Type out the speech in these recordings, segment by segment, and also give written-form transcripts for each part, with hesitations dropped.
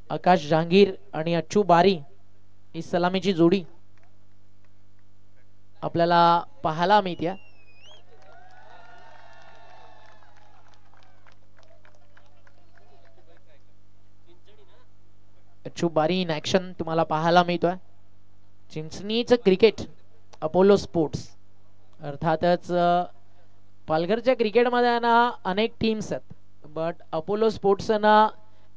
आकाश जहांगीर आणि अच्छू बारी ही सलामीची जोडी आपल्याला पाहायला मिळते. अच्छू बारी इन ऍक्शन तुम्हाला पाहायला मिळतोय. चिंचणीचं क्रिकेट अपोलो स्पोर्ट्स अर्थातच पालघरच्या क्रिकेटमध्ये ना अनेक टीम्स आहेत, बट अपोलो स्पोर्ट्स ना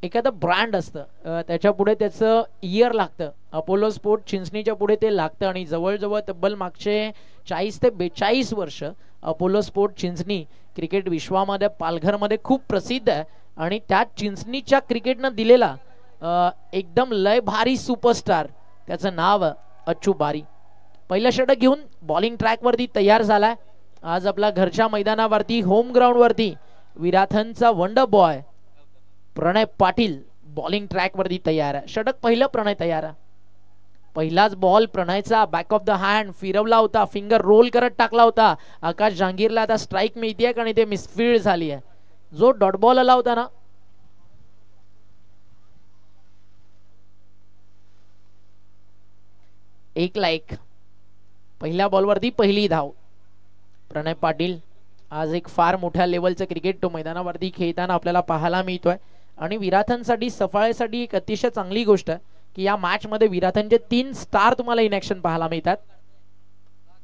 एखादं ब्रँड असतं, त्याच्या पुढे त्याचं इयर लागतं. अपोलो स्पोर्ट चिंचणीच्या पुढे ते लागतं आणि जवळजवळ तब्बल मागचे 40 ते 42 वर्ष अपोलो स्पोर्ट चिंचणी क्रिकेट विश्वामध्ये पालघरमध्ये खूप प्रसिद्ध आहे. आणि त्या चिंचणीच्या क्रिकेटनं दिलेला एकदम लय भारी सुपरस्टार त्याचं नाव अच्छू बारी. पहिलं षटक घेऊन बॉलिंग ट्रॅक वरती तयार झालाय. आज आपला घरच्या मैदानावरती होम ग्राउंड वरती विराथनचा wonder boy Pranay Patil bowling track वरती तयार आहे. षटक पहिलं प्रणय तयार आहे. पहिलाच बॉल प्रणयचा बॅक ऑफ द हँड फिरवला होता, फिंगर रोल करत टाकला होता. आकाश जहांगीरला आता स्ट्राईक मिळते कारण ते मिसफील्ड झाली आहे. जो डॉट बॉल आला होता ना, एक लाईक पहिल्या बॉलवरती पहिली धाव. प्रणय पाटील आज एक फार मोठ्या लेवलचं क्रिकेट तो मैदानावरती खेळताना आपल्याला पाहायला मिळतोय. आणि विराथनसाठी सफाळेसाठी एक अतिशय चांगली गोष्ट आहे की या मॅच मध्ये विराथनचे 3 स्टार तुम्हाला इन ऍक्शन पाहायला मिळतात.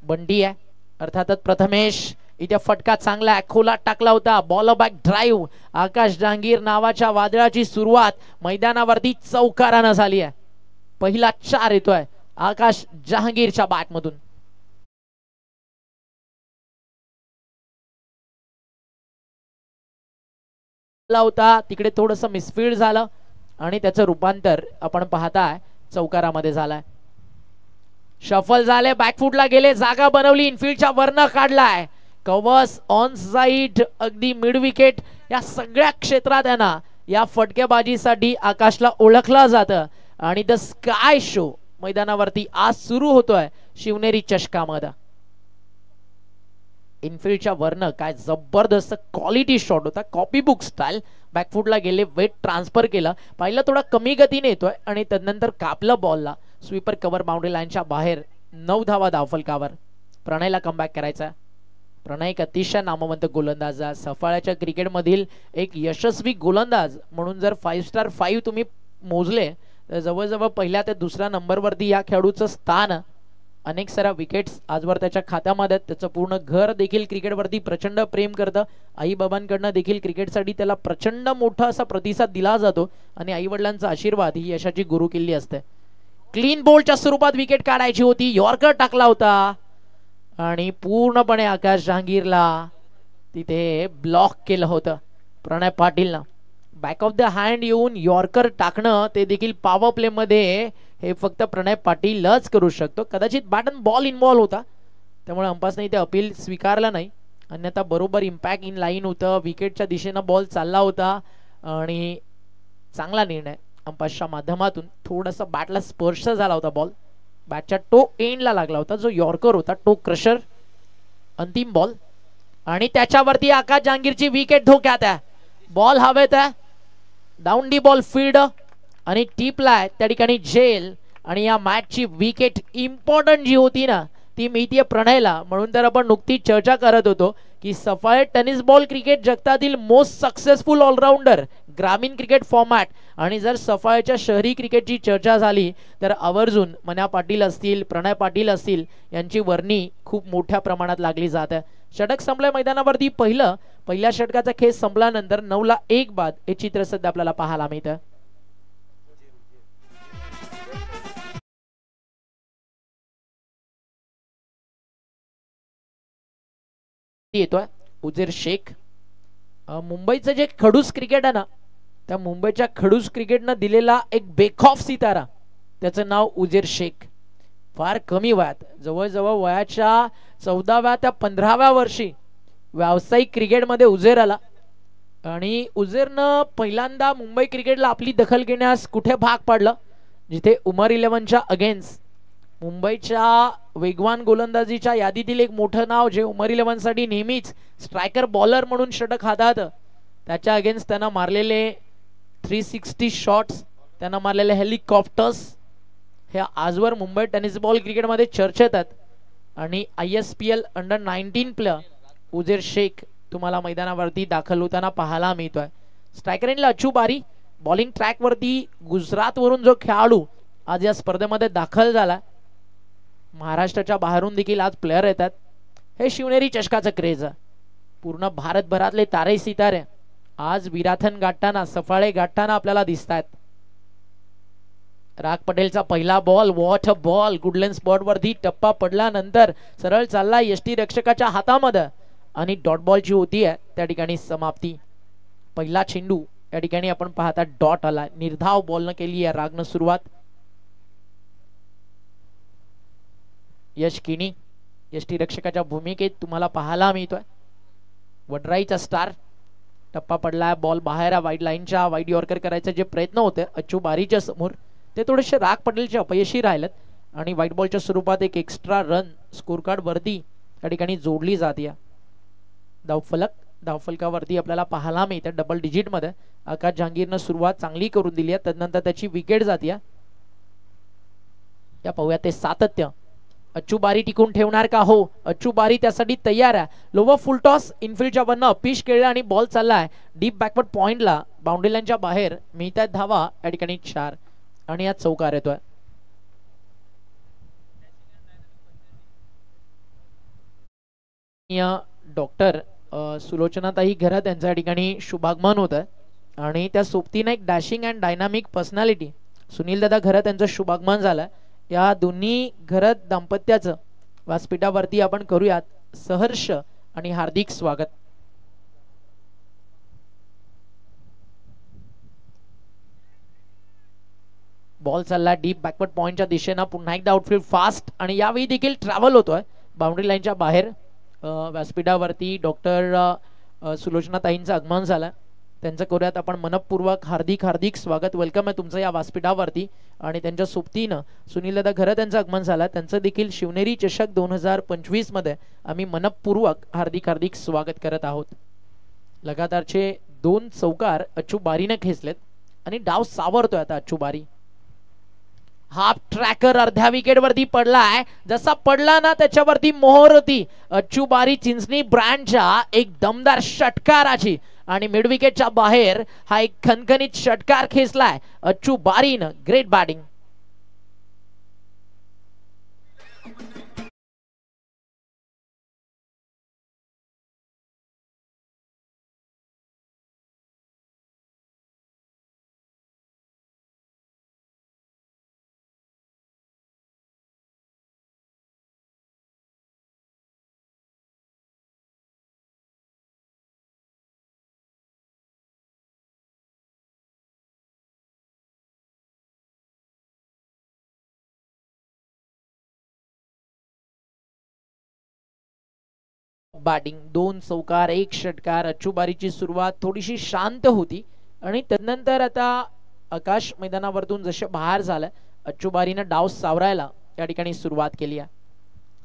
बंडी आहे अर्थातच प्रथमेश इथे फटका चांगला आहे, खोलात टाकला होता. बॉल बॅक ड्राईव्ह आकाश जहांगीर नावाच्या वादळाची सुरुवात मैदानावरती चौकारानं झाली आहे. पहिला 4 येतोय आकाश जहांगीरच्या बॅट मधून. होता तिकडे थोडस मिसफील्ड झालं आणि त्याचं रूपांतर आपण पाहताय चौकारामध्ये झालाय. शफल झाले, बॅकफुटला गेले, जागा बनवली, इनफिल्डच्या वरनं काढलाय. कव्हर्स ऑन साइड अगदी मिड विकेट. या सगळ्या क्षेत्रात आहे ना या फटकेबाजीसाठी आकाशला ओळखलं जातं. आणि द स्काय शो मैदानावरती आज सुरू होतोय शिवनेरी चषकामध्ये. इनफिल्डच्या वरनं काय जबरदस्त क्वालिटी शॉट होता, कॉपी बुक स्टाईल. बॅकफुटला गेले, वेट ट्रान्सफर केलं, पाहिलं थोडा कमी गतीने येतोय आणि त्यानंतर कापलं बॉलला. स्वीपर कव्हर बाउंड्री लाईनच्या बाहेर. 9 धावा धावफलकावर. प्रणयला कमबॅक करायचा. प्रणय एक अतिशय नामवंत गोलंदाज, सफाळ्याच्या क्रिकेटमधील एक यशस्वी गोलंदाज म्हणून जर 5 स्टार 5 तुम्ही मोजले तर जवळजवळ पहिल्या ते दुसऱ्या नंबरवरती या खेळाडूचं स्थान. अनेक साऱ्या विकेट्स आजवर त्याच्या खात्यामध्ये. त्याचं पूर्ण घर देखील क्रिकेटवरती प्रचंड प्रेम करतं. आई बाबांकडनं देखील क्रिकेटसाठी त्याला प्रचंड मोठा असा प्रतिसाद दिला जातो आणि आई वडिलांचा आशीर्वाद ही यशाची गुरुकिल्ली असते. क्लीन बोल्डच्या स्वरूपात विकेट काढायची होती, यॉर्कर टाकला होता आणि पूर्णपणे आकाश जहांगीरला तिथे ब्लॉक केलं होतं प्रणय पाटीलनं. बॅक ऑफ द हँड येऊन यॉर्कर टाकणं ते देखील पॉवर प्ले मध्ये हे फक्त प्रणय पाटीलच करू शकतो. कदाचित बॅट अँड बॉल इन्व्हॉल्व होता त्यामुळे अंपासने इथे अपील स्वीकारलं नाही, अन्यथा बरोबर इम्पॅक्ट इन लाईन होतं. विकेटच्या दिशेनं बॉल चालला होता आणि चांगला निर्णय अंपासच्या माध्यमातून. थोडासा बॅटला स्पर्श झाला होता, बॉल बॅटच्या टो एंडला लागला होता जो यॉर्कर होता, टो क्रशर. अंतिम बॉल आणि त्याच्यावरती आकाश जहांगीरची विकेट धोक्यात आहे. बॉल हवेत आहे, डाऊन डी बॉल फील्ड आणि टीपला त्या ठिकाणी जेल. आणि या मॅचची विकेट इम्पॉर्टंट जी होती ना ती मिळतीये प्रणयला. म्हणून तर आपण नुकतीच चर्चा करत होतो की सफाळे टेनिस बॉल क्रिकेट जगतातील मोस्ट सक्सेसफुल ऑलराऊंडर ग्रामीण क्रिकेट फॉर्मॅट. आणि जर सफाळ्याच्या शहरी क्रिकेटची चर्चा झाली तर आवर्जून मन्या पाटील असतील, प्रणय पाटील असतील यांची वर्णी खूप मोठ्या प्रमाणात लागली जात आहे. षटक संपलंय मैदानावरती. पहिल्या षटकाचा खेळ संपल्यानंतर 9ला 1 बाद हे चित्र सध्या आपल्याला पाहायला मिळतं. येतोय उजेर शेख. मुंबईचं जे खडूस क्रिकेट आहे ना त्या मुंबईच्या खडूस क्रिकेटनं दिलेला एक बेखौफ सितारा त्याचं नाव उजेर शेख. फार कमी वयात जवळजवळ वयाच्या 14व्या त्या 15व्या वर्षी व्यावसायिक क्रिकेटमध्ये उजेर आला. आणि उजेरनं पहिल्यांदा मुंबई क्रिकेटला आपली दखल घेण्यास कुठे भाग पाडलं, जिथे उमर 11च्या अगेन्स्ट मुंबईच्या वेगवान गोलंदाजीच्या यादीतील एक मोठं नाव जे उमर 11 साठी नेहमीच स्ट्रायकर बॉलर म्हणून षटक हातात त्याच्या अगेन्स्ट त्यांना मारलेले 360 शॉट्स त्यांना मारलेले हेलिकॉप्टर्स हे आजवर मुंबई टेनिस बॉल क्रिकेटमध्ये चर्चेत आहेत. आणि ISPL अंडर 19 प्लेयर उजेर शेख तुम्हाला मैदानावरती दाखल होताना पाहायला मिळतोय. स्ट्रायकर एंडला अचू बारी. बॉलिंग ट्रॅक वरती गुजरात वरून जो खेळाडू आज या स्पर्धेमध्ये दाखल झाला, महाराष्ट्राच्या बाहेरून देखील आज प्लेयर येतात. हे शिवनेरी चषकाचं क्रेज आहे. पूर्ण भारतभरातले तारे सितारे आज विराथन गाठताना, सफाळे गाठताना आपल्याला दिसत आहेत. राग पटेलचा पहिला ball, what a ball. Good length spot वरती टप्पा पडल्यानंतर सरळ चालला यष्टी रक्षकाच्या हातामध्ये आणि डॉट बॉलची होती आहे त्या ठिकाणी समाप्ती. पहिला चेंडू या ठिकाणी आपण पाहता डॉट आला. निर्धाव बॉलनं केली आहे रागनं सुरुवात. यश किनी यष्टी रक्षकाच्या भूमिकेत तुम्हाला पाहायला मिळतोय. वडराईचा स्टार. टप्पा पडलाय, बॉल बाहेर वाईड लाईनच्या वाईड यॉर्कर करायचे जे प्रयत्न होते अच्चू बारीच्या समोर ते थोडेसे राग पटेलचे अपयशी राहिलेत आणि व्हाईट बॉलच्या स्वरूपात एक एक्स्ट्रा रन स्कोर कार्ड वरती या ठिकाणी जोडली जाते. धावफलकावरती आपल्याला पाहायला मिळते डबल डिजिट मध्ये आकाश जहांगीरनं सुरुवात चांगली करून दिली आहे. त्यानंतर त्याची विकेट जाते. या पाहूया ते सातत्य अच्चू बारी टिकून ठेवणार का? हो, अच्चू बारी त्यासाठी तयार आहे. लोवर फुल टॉस इनफिल्डच्या वरनं अपिश केलं आणि बॉल चाललाय डीप बॅकवर्ड पॉइंटला. बाउंड्री लाईनच्या बाहेर मिळतात धावा या ठिकाणी 4 आणि यात चौकार येतोय. डॉक्टर सुलोचनाताई घरात यांच्या ठिकाणी शुभागमन होत आहे आणि त्या सोबतीने एक dashing and dynamic personality Sunil दादा घरात यांचं शुभागमन झालं. या दोन्ही घरात दाम्पत्याचं व्यासपीठावरती आपण करूयात सहर्ष आणि हार्दिक स्वागत. बॉल चालला डीप बॅकवर्ड पॉइंटच्या दिशेनं. पुन्हा एकदा आउटफील्ड फास्ट आणि यावेळी देखील ट्रॅव्हल होतोय बाउंड्री लाईनच्या बाहेर. व्यासपीठावरती डॉक्टर सुलोचनाताईंचं आगमन झालं. त्यांचं करूयात आपण मनपूर्वक हार्दिक हार्दिक स्वागत. वेलकम आहे तुमचं या व्यासपीठावरती. आणि त्यांच्या सोबतीनं सुनील दादा घरत त्यांचं आगमन झालं. त्यांचं देखील शिवनेरी चषक 2025 मध्ये आम्ही मनपूर्वक हार्दिक हार्दिक स्वागत करत आहोत. लगातारचे 2 चौकार अच्चू बारीने खेचलेत आणि डाव सावरतोय आता अच्चू बारी. हाफ ट्रॅकर अर्ध्या विकेट वरती पडलाय. जसा पडला ना त्याच्यावरती मोहर होती अच्चू बारी चिंचणी ब्रँडच्या एक दमदार षटकाराची आणि मिड विकेटच्या बाहेर हा एक खणखणीत षटकार खेचलाय अच्चू बारीनं. Great batting. बॅटिंग 2 चौकार 1 षटकार. अच्चू बारीची सुरुवात थोडीशी शांत होती आणि त्यानंतर आता आकाश मैदानावरतून जसे बाहेर झालं अच्चू बारीनं डाव सावरायला या ठिकाणी सुरुवात केली आहे.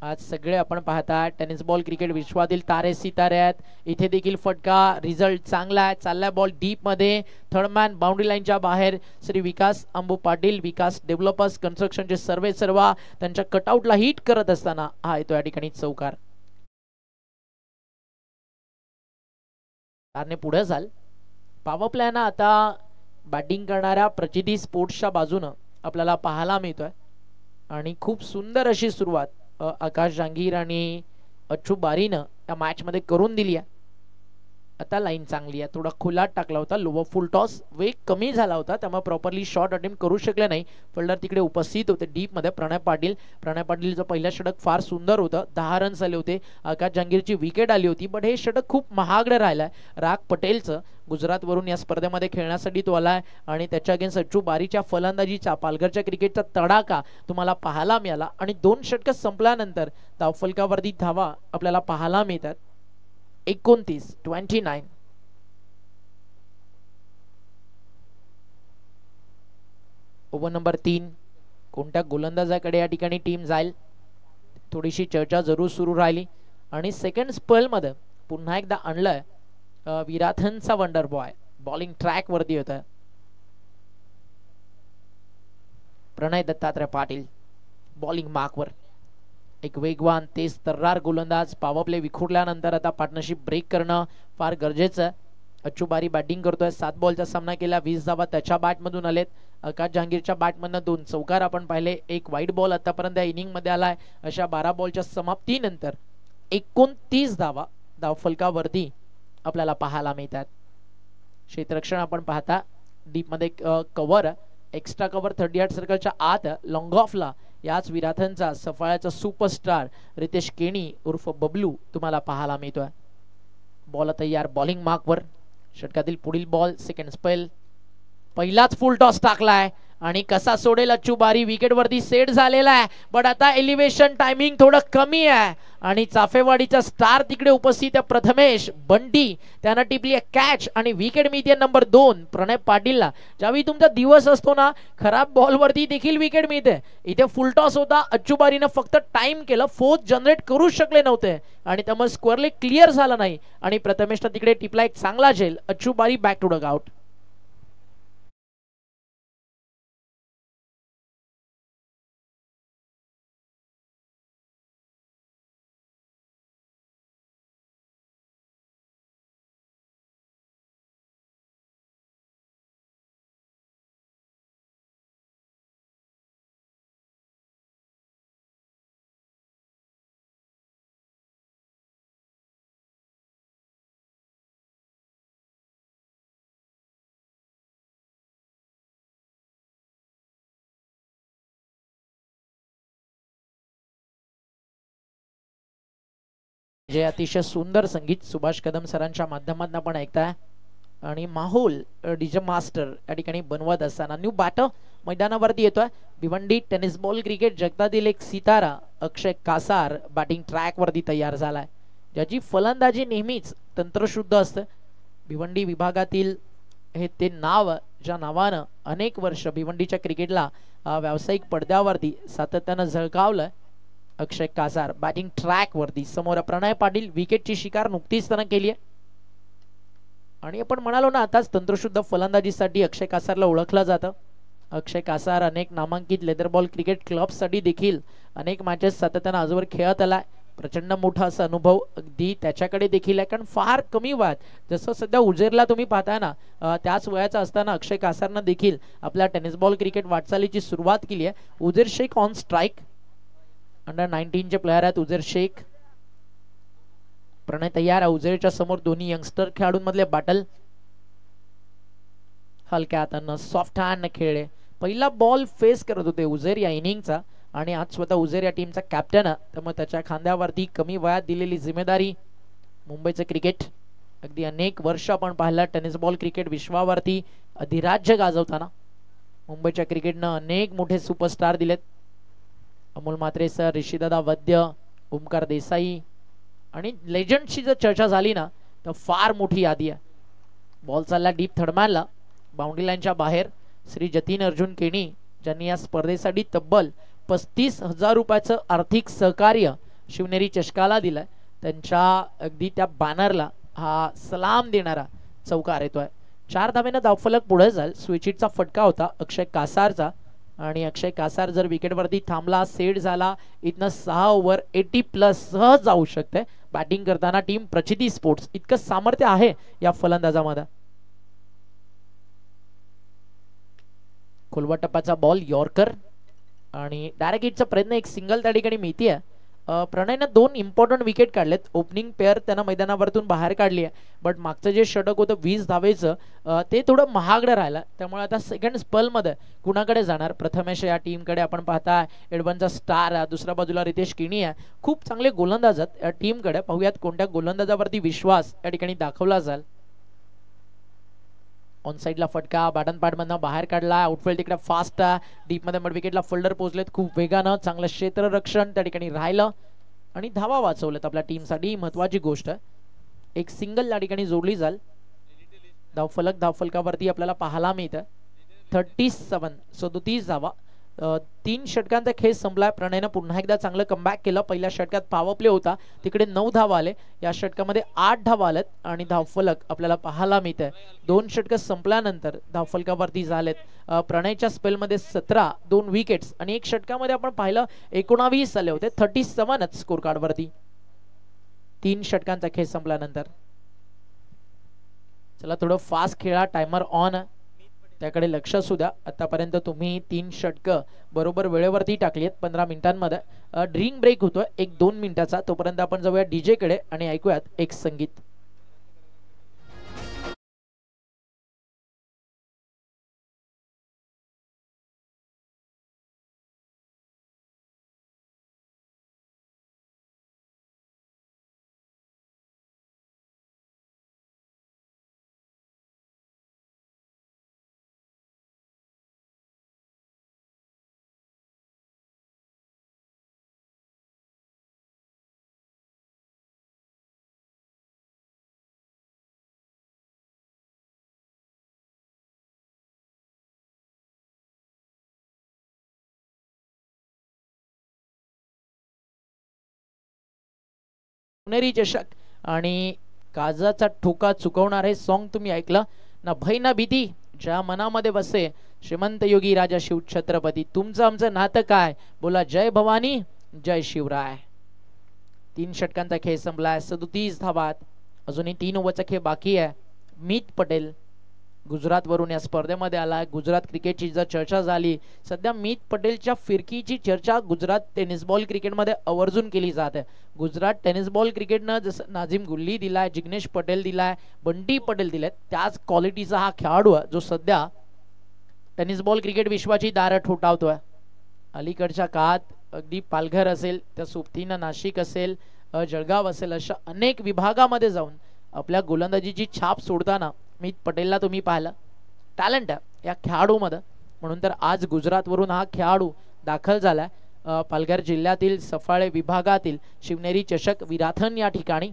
आज सगळे आपण पाहता टेनिस बॉल क्रिकेट विश्वातील तारे सितारे आहेत. इथे देखील फटका रिझल्ट चांगला आहे. चाललाय बॉल डीप मध्ये. थर्डमॅन बाउंड्री लाईनच्या बाहेर श्री विकास अंबू पाटील विकास डेव्हलपर्स कन्स्ट्रक्शनचे सर्वा त्यांच्या कटआउटला हिट करत असताना हा येतो या ठिकाणी चौकार. पुढे जाल पॉवर प्लॅन आता बॅटिंग करणाऱ्या प्रचिती स्पोर्ट्सच्या बाजूनं आपल्याला पाहायला मिळतोय आणि खूप सुंदर अशी सुरुवात आकाश जहांगीर आणि अच्चू बारीनं या मॅच मध्ये करून दिली आहे. आता लाईन चांगली आहे. थोडा खुला टाकला होता. लोवर फुल टॉस वेग कमी झाला होता त्यामुळे प्रॉपरली शॉट अटेम्प्ट करू शकले नाही. फिल्डर तिकडे उपस्थित होते डीप मध्ये. प्रणय पाटीलचं पहिलं षटक फार सुंदर होतं. 10 रन्स आले होते. आकाश जहांगीरची विकेट आली होती बट हे षटक खूप महागडं राहिलंय. राग पटेलचं गुजरात वरून या स्पर्धेमध्ये खेळण्यासाठी तो आलाय आणि त्याच्या अगेन्स्ट अच्चू बारीच्या फलंदाजीचा पालघरच्या क्रिकेटचा तडाखा तुम्हाला पाहायला मिळाला आणि 2 षटक संपल्यानंतर धावफलकावरती धावा आपल्याला पाहायला मिळतात. 29. ओव्हर नंबर 3 कोणत्या गोलंदाजाकडे या ठिकाणी टीम जाईल थोडीशी चर्चा जरूर सुरू राहिली आणि सेकंड स्पेल मध्ये पुन्हा एकदा आणलंय विराथनचा वंडर बॉय. बॉलिंग ट्रॅक वरती होता. प्रणय दत्तात्रय पाटील बॉलिंग मार्कवर. एक वेगवान तेज तर्रार गोलंदाज. पॉवर प्ले विखुरल्यानंतर आता पार्टनरशिप ब्रेक करणं फार गरजेचं आहे. अच्चू बारी बॅटिंग करतोय. 7 बॉलचा सामना केला. 20 धावा त्याच्या बॅटमधून आलेत. आकाश जहांगीरच्या बॅटमधनं 2 चौकार आपण पाहिले. एक वाईट बॉल आतापर्यंत या इनिंग मध्ये आलाय. अशा 12 बॉलच्या समाप्तीनंतर 29 धावा धावफलकावरती आपल्याला पाहायला मिळतात. क्षेत्ररक्षण आपण पाहता डीप मध्ये कव्हर एक्स्ट्रा कव्हर 38 सर्कलच्या आत लॉंग ऑफला याच विराथनचा सफाळ्याचा सुपरस्टार रितेश केणी उर्फ बबलू तुम्हाला पाहायला मिळतोय. बॉल तयार बॉलिंग मार्कवर. षटकातील पुढील बॉल सेकंड स्पेल. पहिलाच फुल टॉस टाकलाय आणि कसा सोडेल अच्चू बारी. विकेट वरती सेट झालेला आहे. बट आता एलिव्हेशन टायमिंग थोडं कमी आहे आणि चाफेवाडीचा स्टार तिकडे उपस्थित आहे. प्रथमेश बंटी त्यानं टिपली कॅच आणि विकेट मिळते नंबर 2 प्रणय पाटीलला. ज्यावेळी तुमचा दिवस असतो ना खराब बॉल वरती देखील विकेट मिळते. इथे फुल टॉस होता. अच्चू बारीनं फक्त टाइम केलं. फोर्स जनरेट करू शकले नव्हते आणि त्यामुळे स्क्वेअरली क्लिअर झाला नाही आणि प्रथमेशनं तिकडे टिपला एक चांगला झेल. अच्चू बारी बॅक टू डग आउट. जे अतिशय सुंदर संगीत सुभाष कदम सरांच्या माध्यमातून आपण ऐकताय आणि माहोल डीजे मास्टर या ठिकाणी बनवत असताना न्यू बॅटर मैदानावरती येतोय. भिवंडी टेनिस बॉल क्रिकेट जगतातील एक सितारा अक्षय कासार बॅटिंग ट्रॅक वरती तयार झालाय. ज्याची फलंदाजी नेहमीच तंत्रशुद्ध असते. भिवंडी विभागातील हे ते नाव ज्या नावानं अनेक वर्ष भिवंडीच्या क्रिकेटला व्यावसायिक पडद्यावरती सातत्यानं झळकावलंय. अक्षय कासार बॅटिंग ट्रॅक वरती. समोर प्रणय पाटील विकेटची शिकार नुकतीच त्यानं केली आहे आणि आपण म्हणालो ना आताच तंत्रशुद्ध फलंदाजीसाठी अक्षय कासारला ओळखलं जातं. अक्षय कासार अनेक नामांकित लेदर बॉल क्रिकेट क्लबसाठी देखील अनेक मॅचेस सातत्यानं आजवर खेळत आलाय. प्रचंड मोठा असा अनुभव अगदी त्याच्याकडे देखील आहे. कारण फार कमी वयात जसं सध्या उजेरला तुम्ही पाहताय ना त्याच वयाचा असताना अक्षय कासारनं देखील आपल्या टेनिस बॉल क्रिकेट वाटचालीची सुरुवात केली आहे. उजेर शेख ऑन स्ट्राईक. अंडर 19 चे प्लेयर आहेत उजेर शेख. प्रणय तयार आहे. उजेरच्या समोर दोन्ही यंगस्टर खेळाडूंमधले बॅटल. हलक्या हातानं सॉफ्ट हँड खेळले. पहिला बॉल फेस करत होते उजेर या इनिंगचा आणि आज स्वतः उजेर या टीमचा कॅप्टन आहे. त्यामुळे त्याच्या खांद्यावरती कमी वयात दिलेली जिम्मेदारी. मुंबईचं क्रिकेट अगदी अनेक वर्ष आपण पाहिलं टेनिस बॉल क्रिकेट विश्वावरती अधिराज्य गाजवताना. मुंबईच्या क्रिकेटनं अनेक मोठे सुपरस्टार दिलेत. अमोल म्हात्रे सर, ऋषीदादा वैद्य, ओमकार देसाई आणि लेजंडची जर चर्चा झाली ना तर फार मोठी यादी आहे. बॉल चालला डीप थर्डमॅनला. बाउंड्री लाईनच्या बाहेर श्री जतीन अर्जुन केणी ज्यांनी या स्पर्धेसाठी तब्बल 35,000 रुपयाचं आर्थिक सहकार्य शिवनेरी चषकाला दिलंय. त्यांच्या अगदी त्या बॅनरला हा सलाम देणारा चौकार येतोय. 4 धावेनं धावफलक पुढे जाईल. स्विचिटचा फटका होता अक्षय कासारचा आणि अक्षय कासार जर विकेटवरती थांबला सेट झाला इथनं 6 ओव्हर 80+ सहज जाऊ शकते. बॅटिंग करताना टीम प्रचिती स्पोर्ट्स इतकं सामर्थ्य आहे या फलंदाजामध्ये. खोलवा टप्प्याचा बॉल यॉर्कर आणि डायरेक्ट हिटचा प्रयत्न. एक सिंगल त्या ठिकाणी मिळतीये. प्रणयनं 2 इम्पॉर्टंट विकेट काढलेत. ओपनिंग पेअर त्यानं मैदानावरतून बाहेर काढली आहे. बट मागचं जे षटक होतं 20 धावेचं ते थोडं महागडं राहिलं. त्यामुळे आता सेकंड स्पेलमध्ये कुणाकडे जाणार. प्रथमेश या टीमकडे आपण पाहता. एडवनचा स्टार आहे. दुसऱ्या बाजूला रितेश केणी आहे. खूप चांगले गोलंदाज आहेत या टीमकडे. पाहूयात कोणत्या गोलंदाजावरती विश्वास या ठिकाणी दाखवला जाईल. ऑन साइडला फटका. बॅटन पॅड मधनं बाहेर काढला. आउटफील्ड तिकडे फास्ट आहे. डीप मध्ये मिड विकेटला फोल्डर पोहोचलेत खूप वेगानं. चांगलं क्षेत्ररक्षण त्या ठिकाणी राहिलं आणि धावा वाचवलेत आपल्या टीमसाठी. महत्वाची गोष्ट आहे. एक सिंगल या ठिकाणी जोडली जाईल. धावफलकावरती आपल्याला पाहायला मिळतं 37 37 धावा. तीन षटकांचा खेळ संपलाय. प्रणयनं पुन्हा एकदा चांगलं कमबॅक केलं. पहिल्या षटकात पॉवर प्ले होता, तिकडे 9 धावा आले. या षटकामध्ये 8 धावा आलेत आणि धावफलक आपल्याला पाहायला मिळतंय. 2 षटक संपल्यानंतर धावफलकावरती झालेत. प्रणयच्या स्पेलमध्ये 17, 2 विकेट्स आणि 1 षटकामध्ये आपण पाहिलं 19 आले होते. 37च स्कोर कार्डवरती 3 षटकांचा खेळ संपल्यानंतर. चला थोडं फास्ट खेळा, टायमर ऑन, त्याकडे लक्ष असू द्या. आतापर्यंत तुम्ही 3 षटकं बरोबर वेळेवरती टाकली आहेत 15 मिनिटांमध्ये. ड्रिंक ब्रेक होतोय 1-2 मिनिटाचा. तोपर्यंत आपण जाऊया डीजे कडे आणि ऐकूयात एक संगीत. पुणेरी चषक आणि काजाचा ठोका चुकवणार हे सॉन्ग तुम्ही ऐकलं ना. भय ना भीती ज्या मनामध्ये बसे, श्रीमंत योगी राजा शिव छत्रपती. तुमचं आमचं नातं काय, बोला जय भवानी जय शिवराय. 3 षटकांचा खेळ संपलाय. 37 धावात. अजूनही 3 ओव्हरचा खेळ बाकी आहे. मीत पटेल गुजरात वरून या स्पर्धेमध्ये आला. गुजरात क्रिकेटची जर चर्चा झाली, सध्या मीत पटेलच्या फिरकीची चर्चा गुजरात टेनिस बॉल क्रिकेटमध्ये आवर्जून केली जाते. गुजरात टेनिस बॉल क्रिकेटनं जसं नाझिम गुल्ली दिलाय, जिग्नेश पटेल दिलाय, बंटी पटेल दिलाय, त्याच क्वालिटीचा हा खेळाडू आहे जो सध्या टेनिस बॉल क्रिकेट विश्वाची दारं ठोठावतोय. अलीकडच्या काळात अगदी पालघर असेल, त्या सोबतीनं नाशिक असेल, जळगाव असेल, अशा अनेक विभागामध्ये जाऊन आपल्या गोलंदाजीची छाप सोडताना मीत पटेलला तुम्ही पाहिलं. टॅलेंट आहे या खेळाडूमध्ये, म्हणून तर आज गुजरातवरून हा खेळाडू दाखल झालाय पालघर जिल्ह्यातील सफाळे विभागातील शिवनेरी चषक विराथन या ठिकाणी.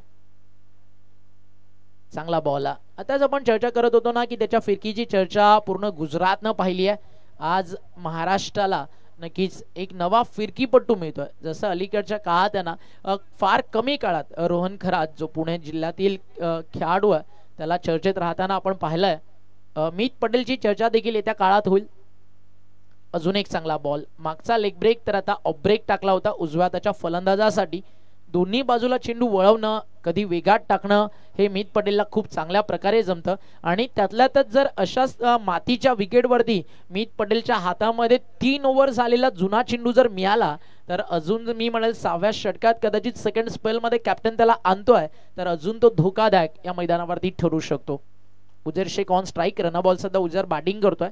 चांगला बॉल. आताच आपण चर्चा करत होतो ना की त्याच्या फिरकीची चर्चा पूर्ण गुजरातनं पाहिली आहे. आज महाराष्ट्राला नक्कीच एक नवा फिरकीपट्टू मिळतोय. जसं अलीकडच्या काळात आहे ना, फार कमी काळात रोहन खरात जो पुणे जिल्ह्यातील खेळाडू आहे त्याला चर्चेत राहताना आपण पाहिलंय. मीत पटेलची चर्चा देखील येत्या काळात होईल. अजून एक चांगला बॉल. मागचा लेग ब्रेक तर आता ऑफ ब्रेक टाकला होता उजव्या त्याच्या फलंदाजासाठी. दोन्ही बाजूला चेंडू वळवणं, कधी वेगात टाकणं हे मीत पटेलला खूप चांगल्या प्रकारे जमतं. आणि त्यातल्यातच जर अशाच मातीच्या विकेटवरती मीत पटेलच्या हातामध्ये 3 ओव्हर झालेला जुना चेंडू जर मिळाला तर अजून मी म्हणेल 6व्या षटकात कदाचित सेकंड स्पेलमध्ये कॅप्टन त्याला आणतोय तर अजून तो धोकादायक या मैदानावरती ठरू शकतो. Uzair Shaikh on strike. Run ball सध्या उजेर बॅटिंग करतोय.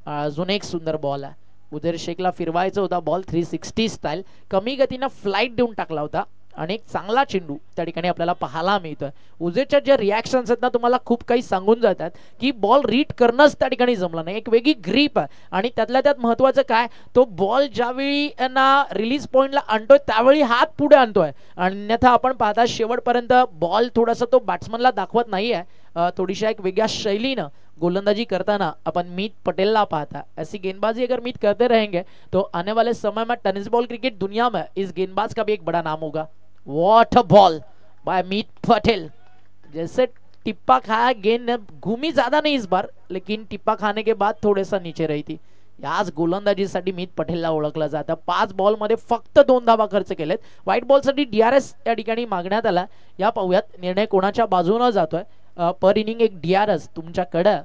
अजून एक सुंदर बॉल आहे. उजेर शेखला फिरवायचा होता बॉल 360 स्टाईल. कमी गतीनं फ्लाईट देऊन टाकला होता आणि एक चांगला चेंडू त्या ठिकाणी आपल्याला पाहायला मिळतोय. उजेरच्या ज्या रिॲक्शन्स आहेत ना तुम्हाला खूप काही सांगून जातात की बॉल रीड करणंच त्या ठिकाणी जमलं नाही. एक वेगळी ग्रीप आहे आणि त्यातल्या त्यात महत्वाचं काय, तो बॉल ज्यावेळी ना रिलीज पॉइंटला आणतोय त्यावेळी हात पुढे आणतोय. अन्यथा आपण पाहता शेवटपर्यंत बॉल थोडासा तो बॅट्समनला दाखवत नाहीये. थोडीशा एक वेगळ्या शैलीनं गोलंदाजी करताना अपन मीत पटेलला पाता. ऐसी गेंदबाजी अगर मीत करते रहेंगे तो आने वाले समय में टेनिस बॉल क्रिकेट दुनिया में इस गेंदबाज का भी एक बड़ा नाम होगा. व्हाट अ बॉल बाय मीत पटेल. जैसे टिप्पा खाया, गेंद घूमी ज्यादा नहीं इस बार, लेकिन टिप्पा खाने के बाद थोड़ा सा नीचे रही थी. याच गोलंदाजीसाठी मीत पटेलला ओळखलं जातं. 5 बॉलमध्ये फक्त 2 धावा खर्च केलेत. व्हाईट बॉलसाठी DRS या ठिकाणी मागण्यात आला. या पाहूयात निर्णय कोणाच्या बाजूने जातोय. पर इनिंग एक DRS तुमच्याकडे.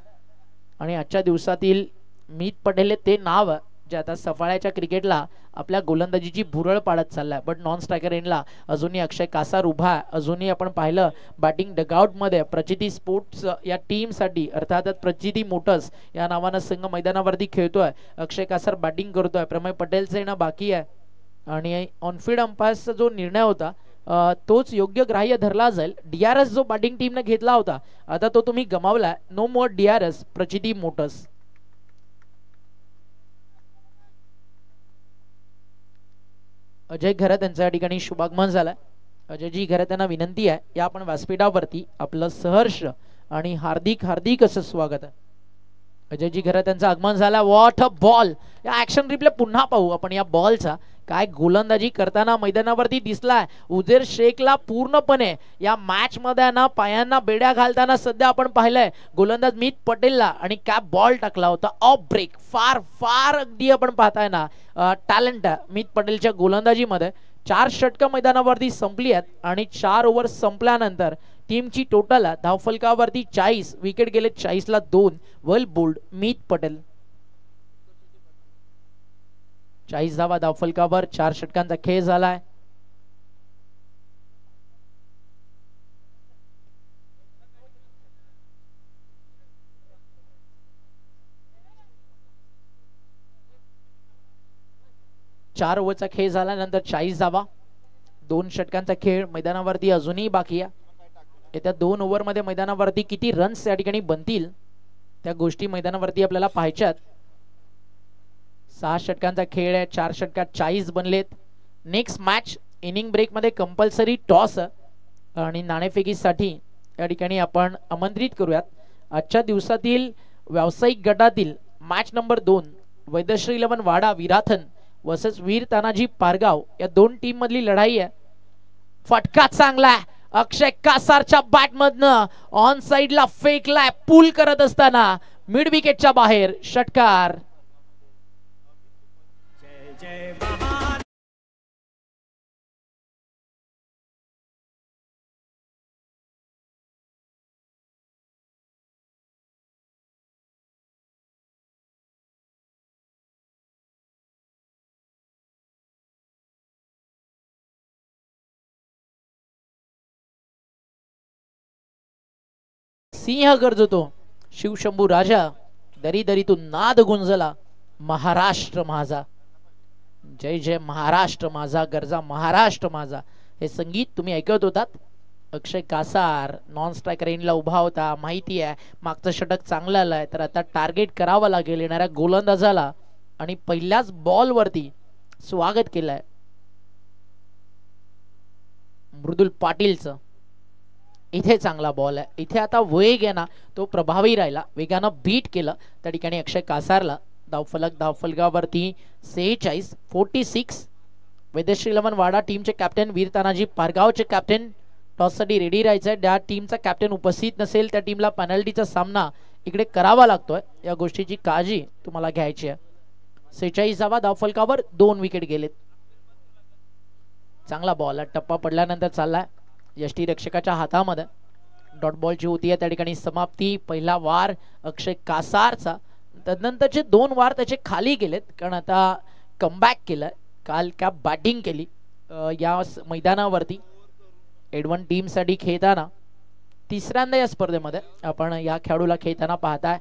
आणि आजच्या दिवसातील मीत पटेल ते नाव जे आता सफाळ्याच्या क्रिकेटला आपल्या गोलंदाजीची भुरळ पाडत चाललाय. बट नॉन स्ट्रायकर एंडला अजूनही अक्षय कासार उभा आहे. अजूनही आपण पाहिलं बॅटिंग डगआउट मध्ये प्रचिती स्पोर्ट्स या टीम साठी अर्थातच प्रचिती मोटर्स या नावानं संघ मैदानावरती खेळतोय. अक्षय कासार बॅटिंग करतोय. प्रमेय पटेलचं येणं बाकी आहे आणि ऑनफील्ड अंपायरचा जो निर्णय होता तोच योग्य ग्राह्य धरला जाईल. DRS जो बॅटिंग टीमने घेतला होता आता तो तुम्ही गमावलाय. नो मोर DRS प्रचिती मोटर्स. अजय घरत यांच्या ठिकाणी शुभागमन झालाय. अजयजी घरत यांना विनंती आहे या आपण व्यासपीठावरती आपलं सहर्ष आणि हार्दिक हार्दिक असं स्वागत आहे. अजयजी घरा त्यांचं आगमन झालं. What a ball. या ऍक्शन रिप्ले पुन्हा पाहू आपण या बॉलचा. काय गोलंदाजी करताना मैदानावरती दिसलाय उजेर शेखला. पूर्णपणे या मॅच मध्ये ना पायांना बेड्या घालताना सध्या आपण पाहिलंय गोलंदाज मीत पटेलला. आणि काय बॉल टाकला होता ऑफ ब्रेक. फार फार अगदी आपण पाहताय ना टॅलेंट मीत पटेलच्या गोलंदाजीमध्ये. 4 षटकं मैदानावरती संपली आहेत आणि 4 ओव्हर संपल्यानंतर टीमची टोटल धावफलकावरती 40. विकेट गेले 40ला 2. वेल बोल्ड मीत पटेल. 40 धावा धावफलकावर. 4 षटकांचा खेळ झालाय. चार ओव्हरचा खेळ झाल्यानंतर 40 धावा. 2 षटकांचा खेळ मैदानावरती अजूनही बाकी आहे. येत्या 2 ओव्हरमध्ये मैदानावरती किती रन्स या ठिकाणी बनतील त्या गोष्टी मैदानावरती आपल्याला पाहायच्यात. 6 षटकांचा खेळ आहे. 4 षटकात 40 बनलेत. नेक्स्ट मॅच इनिंग ब्रेक मध्ये कंपल्सरी टॉस आणि नाणेफेकीसाठी या ठिकाणी आपण आमंत्रित करूयात. आजच्या दिवसातील व्यावसायिक गटातील मॅच नंबर 2 वैद्यश्री 11 वाडा विराथन वर्सेस वीर तानाजी पारगाव या 2 टीम मधली लढाई आहे. फटका चांगला अक्षय कासारच्या बॅट मधनं ऑन साइडला फेकलाय. पुल करत असताना मिड विकेटच्या बाहेर षटकार. सिंह गरजतो शिवशंभू राजा. दरी दरीतून नाद गुंजला महाराष्ट्र माझा. जय जय महाराष्ट्र माझा. गरजा महाराष्ट्र माझा. हे संगीत तुम्ही ऐकत होतात. अक्षय कासार नॉन स्ट्रायकर एंडला उभा होता. माहिती आहे मागचं षटक चांगलं आलंय तर आता टार्गेट करावं लागेल येणाऱ्या गोलंदाजाला. आणि पहिल्याच बॉल वरती स्वागत केलंय मृदुल पाटीलचं. इथे चांगला बॉल आहे. इथे आता वेग आहे ना तो प्रभावी राहिला. वेगानं बीट केलं त्या ठिकाणी अक्षय कासारला. धावफलकावरती 46. वैद्यश्री 11 वाडा टीमचे कॅप्टन वीर तानाजी पारगावचे कॅप्टन टॉस साठी रेडी राहायचंय. ज्या टीमचा कॅप्टन उपस्थित नसेल त्या टीमला पेनल्टीचा सामना इकडे करावा लागतोय. या गोष्टीची काळजी तुम्हाला घ्यायची आहे. 46 धावा धावफलकावर. 2 विकेट गेलेत. चांगला बॉल टप्पा पडल्यानंतर चाललाय यष्टीरक्षकाच्या हातामध्ये. डॉट बॉलची होती आहे त्या ठिकाणी समाप्ती. पहिला वार अक्षय कासारचा. तदनंतरचे 2 वार त्याचे खाली गेलेत कारण आता कमबॅक केलंय. काल काय बॅटिंग केली या मैदानावरती. एडवन टीम साठी खेळताना तिसऱ्यांदा या स्पर्धेमध्ये आपण या खेळाडूला खेळताना पाहताय.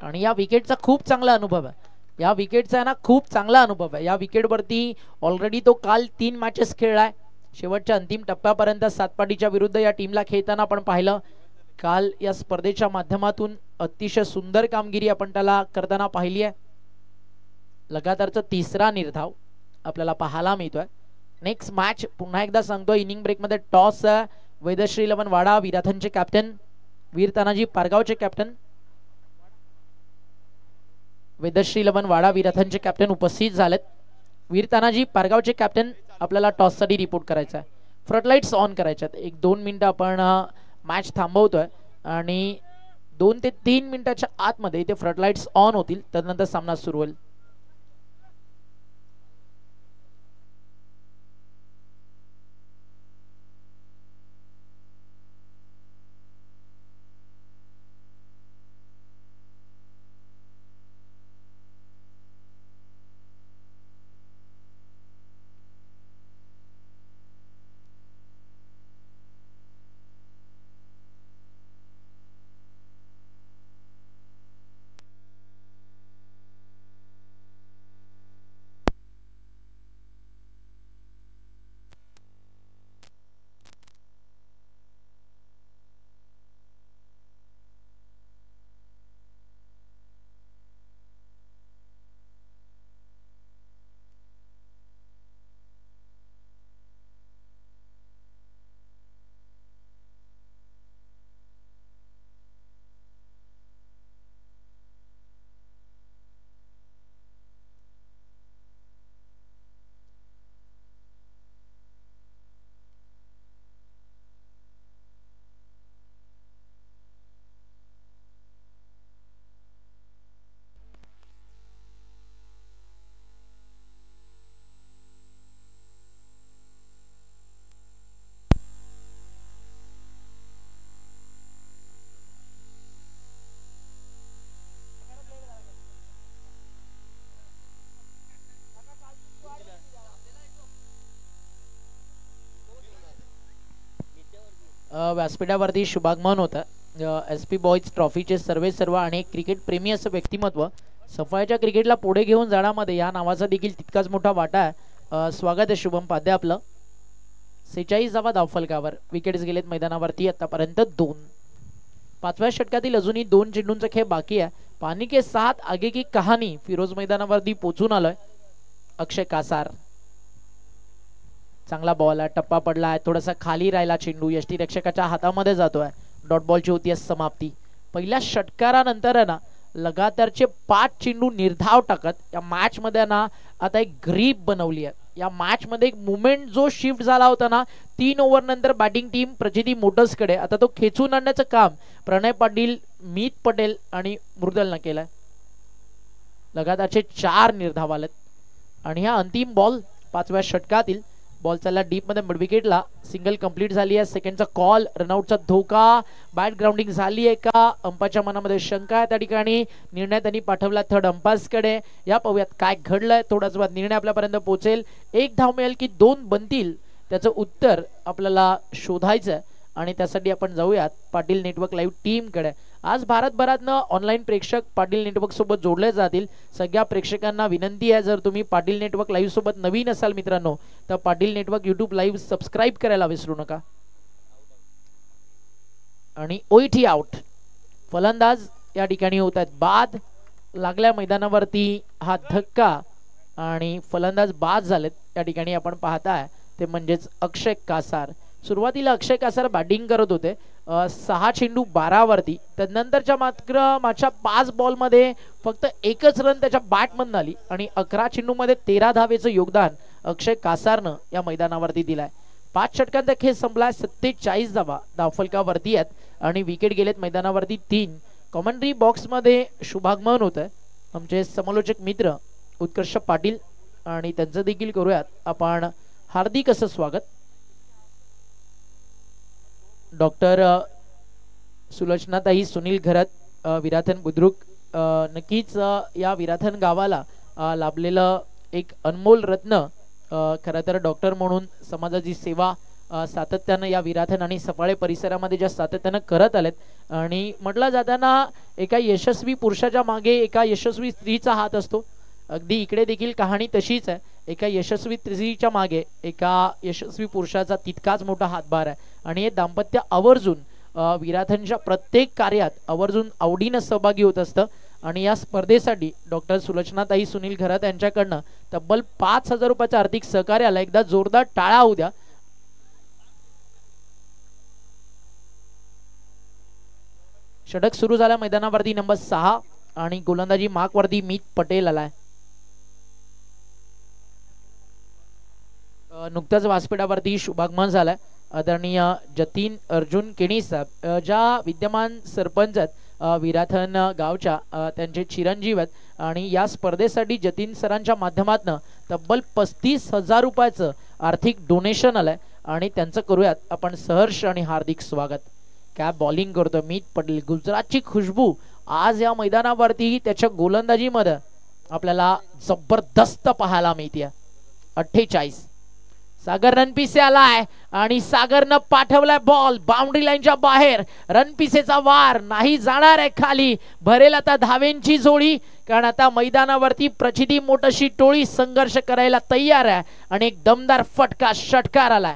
आणि या विकेटचा खूप चांगला अनुभव आहे. या विकेटचा आहे ना खूप चांगला अनुभव आहे. या विकेटवरती ऑलरेडी तो काल 3 मॅचेस खेळलाय. शेवटच्या अंतिम टप्प्यापर्यंत सातपाटीच्या विरुद्ध या टीमला खेळताना आपण पाहिलं. काल या स्पर्धेच्या माध्यमातून अतिशय सुंदर कामगिरी आपण त्याला करताना पाहिली आहे. लगातारचा 3रा निर्धाव आपल्याला पाहायला मिळतोय. नेक्स्ट मॅच पुन्हा एकदा सांगतो इनिंग ब्रेक मध्ये टॉस वैद्यश्री 11 वाडा विराथनचे कॅप्टन वीर तानाजी पारगावचे कॅप्टन. वैद्यश्री 11 वाडा विराथनचे कॅप्टन उपस्थित झालेत. वीर तानाजी पारगावचे कॅप्टन आपल्याला टॉस साठी रिपोर्ट करायचा आहे. फ्लडलाईट्स ऑन करायच्यात. 1-2 मिनिटं आपण मॅच थांबवतोय आणि 2 ते 3 मिनिटाच्या आतमध्ये इथे फ्लडलाईट्स ऑन होतील. त्यानंतर सामना सुरू होईल. व्यासपीठावरती शुभागमन होतं SP बॉयज ट्रॉफीचे सर्व आणि एक क्रिकेट प्रेमी असं व्यक्तिमत्व सफाईच्या क्रिकेटला पुढे घेऊन जाण्यामध्ये या नावाचा देखील तितकाच मोठा वाटा आहे. स्वागत आहे शुभम पाध्ये आपलं. 46 धावा धावफलकावर. विकेट्स गेलेत मैदानावरती आतापर्यंत 2. 5व्या षटकातील अजूनही 2 चेंडूंचा खेळ बाकी आहे. पानी के साथ आगे की कहाणी फिरोज मैदानावरती पोचून आलोय. अक्षय कासार, चांगला बॉल आहे, टप्पा पडलाय, थोडासा खाली राहिला चेंडू, यष्टीरक्षकाच्या हातामध्ये जातोय. डॉट बॉलची होती समाप्ती. पहिल्या षटकारानंतर आहे ना लगातारचे 5 चेंडू निर्धाव टाकत या मॅच मध्ये ना आता एक ग्रीप बनवली आहे. या मॅच मध्ये एक मुवमेंट जो शिफ्ट झाला होता ना 3 ओव्हर नंतर बॅटिंग टीम प्रचिती मोटर्स कडे, आता तो खेचून आणण्याचं काम प्रणय पाटील, मीत पटेल आणि मृदलनं केलंय. लगातारचे 4 निर्धाव आलेत आणि हा अंतिम बॉल 5व्या षटकातील बॉल चालला डीप मध्ये मिड विकेटला. सिंगल कंप्लीट झाली आहे. सेकंडचा कॉल, रनआउटचा धोका, बॅट ग्राउंडिंग झाली आहे का, अंपाच्या मनामध्ये शंका आहे. त्या ठिकाणी निर्णय त्यांनी पाठवला थर्ड अंपायर्स कडे. या पाहूयात काय घडलंय. थोडाच बाद निर्णय आपल्यापर्यंत पोहोचेल. 1 धाव मिळेल की 2 बनतील त्याचं उत्तर आपल्याला शोधायचं आणि त्यासाठी आपण जाऊयात पाटील नेटवर्क लाईव्ह टीम कडे. आज भारतभरातनं ऑनलाईन प्रेक्षक पाटील नेटवर्क सोबत जोडले जातील. सगळ्या प्रेक्षकांना विनंती आहे, जर तुम्ही पाटील नेटवर्क लाईव्ह सोबत नवीन असाल मित्रांनो तर Patil network YouTube live subscribe करायला विसरू नका. आणि ओईटी आउट. फलंदाज या ठिकाणी होत आहेत बाद. लागल्या मैदानावरती हा धक्का आणि फलंदाज बाद झालेत. या ठिकाणी आपण पाहताय ते म्हणजेच अक्षय कासार. सुरुवातीला अक्षय कासार बॅटिंग करत होते 6 चेंडू 12 वरती. त्यानंतरच्या मात्र मागच्या 5 बॉल मध्ये फक्त 1च रन त्याच्या बॅटमधून आली आणि 11 चेंडू मध्ये 13 धावेचं योगदान अक्षय कासारनं या मैदानावरती दिलाय. 5 षटकांचा खेळ संपलाय. 47 धावा धावफलकावरती आहेत आणि विकेट गेलेत मैदानावरती 3. कॉमेंट्री बॉक्स मध्ये शुभागमन होत आहे आमचे समालोचक मित्र उत्कर्ष पाटील आणि त्यांचं देखील करूयात आपण हार्दिक असं स्वागत. डॉक्टर सुलोचनाताई सुनील घरत, विराथन बुद्रुक, नक्कीच या विराथन गावाला लाभलेलं एक अनमोल रत्न. खरं तर डॉक्टर म्हणून समाजाची सेवा सातत्यानं या विराथन आणि सफाळे परिसरामध्ये ज्या सातत्यानं करत आलेत आणि म्हटलं जाताना एका यशस्वी पुरुषाच्या मागे एका यशस्वी स्त्रीचा हात असतो. अगदी इकडे देखील कहाणी तशीच आहे. एका यशस्वी स्त्रीच्या मागे एका यशस्वी पुरुषाचा तितकाच मोठा हातभार आहे आणि हे दाम्पत्य आवर्जून विराथनच्या प्रत्येक कार्यात आवर्जून आवडीनं सहभागी होत असतं. आणि या स्पर्धेसाठी डॉक्टर सुलोचनाताई सुनील घरत यांच्याकडनं तब्बल 5,000 रुपयाचं आर्थिक सहकार्य आलं. एकदा जोरदार टाळा होऊ द्या. षटक सुरू झाला मैदानावरती नंबर 6 आणि गोलंदाजी मार्कवरती मीत पटेल आलाय. नुकताच व्यासपीठावरती शुभागमन झालाय आदरणीय जतीन अर्जुन केणी साहेब, ज्या विद्यमान सरपंच आहेत विराथन गावच्या, त्यांचे चिरंजीव आहेत आणि या स्पर्धेसाठी जतीन सरांच्या माध्यमातून तब्बल 35,000 रुपयाचं आर्थिक डोनेशन आलंय आणि त्यांचं करूयात आपण सहर्ष आणि हार्दिक स्वागत. काय बॉलिंग करतो मीत पटेल. गुजरातची खुशबू आज या मैदानावरती त्याच्या गोलंदाजीमध्ये आपल्याला जबरदस्त पाहायला मिळते. 48. सागर रणपिसे आलाय आणि सागरनं पाठवलाय बॉल बाउंड्री लाईनच्या बाहेर. रणपिसेचा वार नाही जाणार आहे खाली. भरेल आता धावेंची जोडी, कारण आता मैदानावरती प्रचिती मोटर्सची टोळी संघर्ष करायला तयार आहे आणि एक दमदार फटका षटकार आलाय.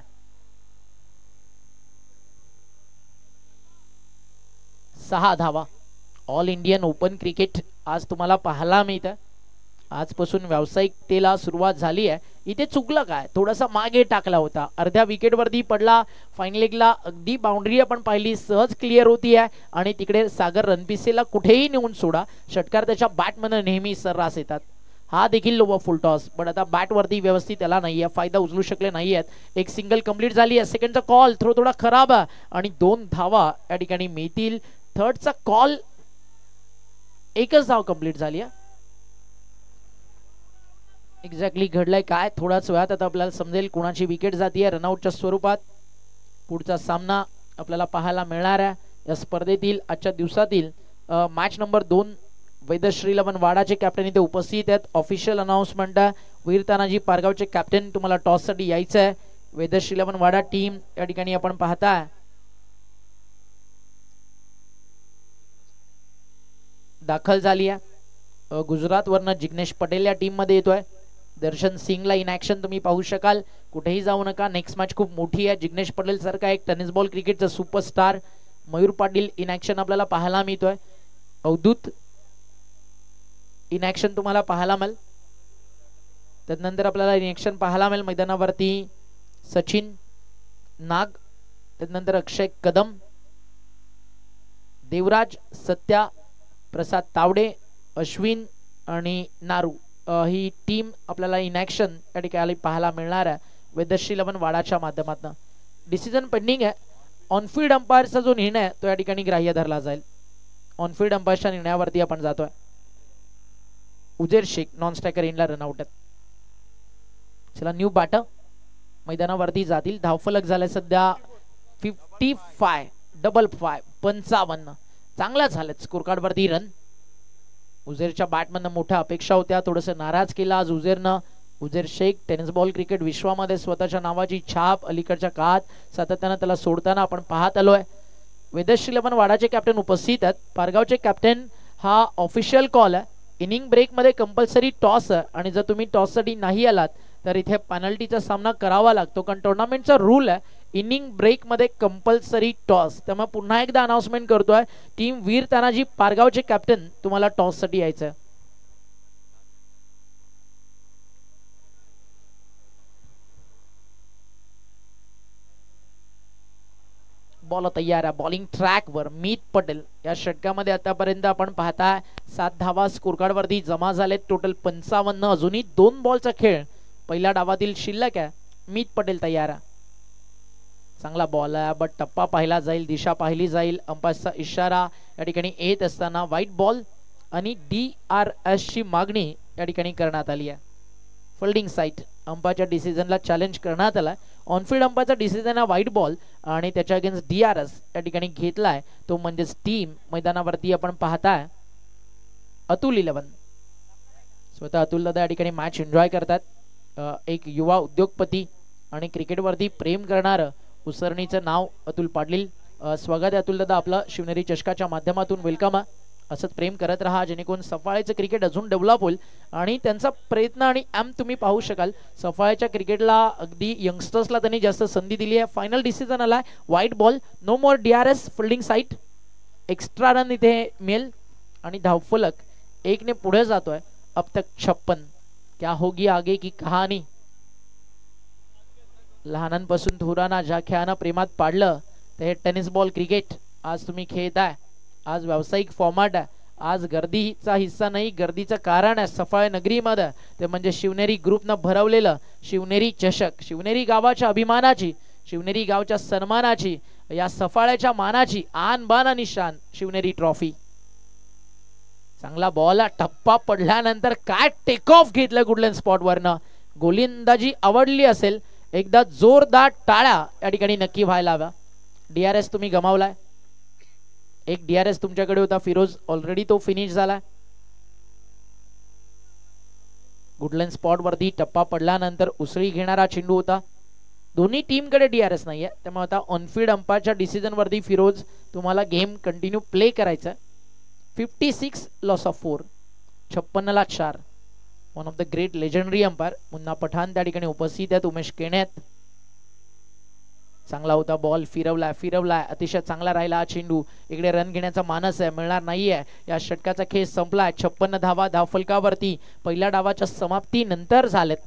6 धावा. ऑल इंडियन ओपन क्रिकेट आज तुम्हाला पाहायला मिळतं. आजपासून व्यावसायिकतेला सुरुवात झाली आहे. इथे चुकलं काय, थोडासा मागे टाकला होता, अर्ध्या विकेटवरती पडला. फाईन लेगला अगदी बाउंड्री आपण पाहिली सहज क्लिअर होती आहे आणि तिकडे सागर रणपिसेला कुठेही नेऊन सोडा, षटकार त्याच्या बॅटमध्ये नेहमी सर्रास येतात. हा देखील लोवा फुल टॉस, पण आता बॅटवरती व्यवस्थित त्याला नाहीये, फायदा उचलू शकले नाहीयेत. एक सिंगल कंप्लीट झाली आहे. सेकंडचा कॉल थोडा खराब आहे आणि 2 धावा या ठिकाणी मिळतील. थर्डचा कॉल, एकच धाव कंप्लीट झाली आहे. एक्झॅक्टली घडलंय काय थोड्याच वेळात आता आपल्याला समजेल. कोणाची विकेट जातीये रनआउटच्या स्वरूपात. पुढचा सामना आपल्याला पाहायला मिळणार आहे या स्पर्धेतील आजच्या दिवसातील मॅच नंबर 2. वैद्यश्री 11 वाडाचे कॅप्टन इथे उपस्थित आहेत. ऑफिशियल अनाउन्समेंट आहे. वीर तानाजी पारगावचे कॅप्टन तुम्हाला टॉस साठी यायचं आहे. वैद्यश्री 11 वाडा टीम या ठिकाणी आपण पाहताय दाखल झाली आहे. गुजरातवरनं जिग्नेश पटेल या टीम मध्ये येतोय. दर्शन सिंगला इन ऍक्शन तुम्ही पाहू शकाल. कुठेही जाऊ नका, नेक्स्ट मॅच खूप मोठी आहे. जिग्नेश पटेल सारखा एक टेनिस बॉल क्रिकेटचा superstar Mayur Patil in action आपल्याला पाहायला मिळतोय. अवधूत इन ऍक्शन तुम्हाला पाहायला मिळेल. त्यानंतर आपल्याला इन ऍक्शन पाहायला मिळेल मैदानावरती सचिन नाग, त्यानंतर अक्षय कदम, देवराज, सत्या, प्रसाद तावडे, अश्विन आणि नारू ही टीम आपल्याला इन ऍक्शन या ठिकाणी पाहायला मिळणार आहे वेदश्री 11 वाडाच्या माध्यमातून. डिसिजन पेंडिंग आहे. ऑनफिल्ड अंपायरचा जो निर्णय आहे तो या ठिकाणी ग्राह्य धरला जाईल. ऑनफिल्ड अंपायरच्या निर्णयावरती आपण जातोय. उजेर शेख नॉन स्ट्रायकर इनला रनआउट आहेत. चला न्यू बॅटर मैदानावरती जातील. धावफलक झाले सध्या 55 55. चांगला झालेत स्कोर कार्ड वरती रन. उजेरच्या बॅटमधनं मोठ्या अपेक्षा होत्या, थोडस नाराज केला आज उजेरनं. उजेर शेख टेनिस बॉल क्रिकेट विश्वामध्ये स्वतःच्या नावाची छाप अलीकडच्या काळात सातत्यानं त्याला सोडताना आपण पाहत आलोय. वेदश्री 11 वाडाचे कॅप्टन उपस्थित आहेत. पारगावचे कॅप्टन हा ऑफिशियल कॉल आहे. इनिंग ब्रेक मध्ये कंपल्सरी टॉस आहे आणि जर तुम्ही टॉस साठी नाही आलात तर इथे पेनल्टीचा सामना करावा लागतो, कारण टुर्नामेंटचा रूल आहे इनिंग ब्रेक मध्ये कंपल्सरी टॉस. त्यामुळे पुन्हा एकदा अनाउन्समेंट करतोय, टीम वीर तानाजी पारगावचे कॅप्टन तुम्हाला टॉस साठी यायचं. बॉल तयार आहे. बॉलिंग ट्रॅक वर मीत पटेल. या षटकामध्ये आतापर्यंत आपण पाहताय 7 धावा स्कोर कार्ड वरती जमा झालेत. टोटल 55. अजूनही 2 बॉलचा खेळ पहिल्या डावातील शिल्लक आहे. मीत पटेल तयार आहे. चांगला बॉल आहे बट टप्पा पाहिला जाईल, दिशा पाहिली जाईल. अंपायरचा इशारा या ठिकाणी येत असताना व्हाईट बॉल आणि DRS ची मागणी या ठिकाणी करण्यात आली आहे. फिल्डिंग साईट अंपायरच्या डिसिजनला चॅलेंज करण्यात आला. ऑनफिल्ड अंपायरचा डिसिजन हा व्हाईट बॉल आणि त्याच्या अगेन्स्ट DRS या ठिकाणी घेतलाय. तो म्हणजेच टीम मैदानावरती आपण पाहताय अतुल 11. स्वतः अतुल दादा या ठिकाणी मॅच एन्जॉय करतात. एक युवा उद्योगपती आणि क्रिकेटवरती प्रेम करणारं उसरणीचं नाव अतुल पाटील. स्वागत आहे अतुल दादा आपलं शिवनेरी चषकाच्या माध्यमातून. वेलकम आहे. असंच प्रेम करत राहा जेणेकरून सफाळेचं क्रिकेट अजून डेव्हलप होईल आणि त्यांचा प्रयत्न आणि तुम्ही पाहू शकाल सफाळेच्या क्रिकेटला अगदी यंगस्टर्सला त्यांनी जास्त संधी दिली आहे. फायनल डिसिजन आलाय व्हाईट बॉल, नो मोर DRS. Fielding site extra run इथे मिळेल आणि धावफलक 1 ने पुढे जातोय. अब तक 56. क्या होगी आगे की कहाणी. लहानांपासून थोरांना ज्या खेळानं प्रेमात पाडलं ते हे टेनिस बॉल क्रिकेट आज तुम्ही खेळताय. आज व्यावसायिक फॉर्मॅट आहे. आज गर्दीचा हिस्सा नाही, गर्दीचं कारण आहे सफाळे नगरीमध्ये. ते म्हणजे शिवनेरी ग्रुपनं भरवलेलं शिवनेरी चषक. शिवनेरी गावाच्या अभिमानाची, शिवनेरी गावच्या सन्मानाची, या सफाळ्याच्या मानाची आन बान आणि शान शिवनेरी ट्रॉफी. चांगला बॉल, टप्पा पडल्यानंतर काय टेक ऑफ घेतलं गुडलँड स्पॉट वरनं. गोलंदाजी आवडली असेल, एकदा जोरदार टाळ्या या ठिकाणी नक्की व्हायला हव्या. DRS तुम्ही गमावलाय. एक DRS तुमच्याकडे होता फिरोज, ऑलरेडी तो फिनिश झाला. गुडलँड स्पॉट वरती टप्पा पडल्यानंतर उसळी घेणारा चेंडू होता. दोन्ही टीम कडे DRS नाहीये, त्यामुळे आता ऑनफिल्ड अंपायरच्या डिसिजन वरती फिरोज तुम्हाला गेम कंटिन्यू प्ले करायचा. 56 लॉस ऑफ 4. 56 ला 4. One of the great legendary umpire Munna Pathan त्या ठिकाणी उपस्थित आहेत. उमेश केण्यात चांगला होता बॉल, फिरवलाय अतिशय चांगला राहिला चेंडू. इकडे रन घेण्याचा मानस आहे, मिळणार नाहीये. या षटकाचा खेळ संपलाय. 56 धावा धावफलकावरती पहिल्या डावाच्या समाप्ती नंतर झालेत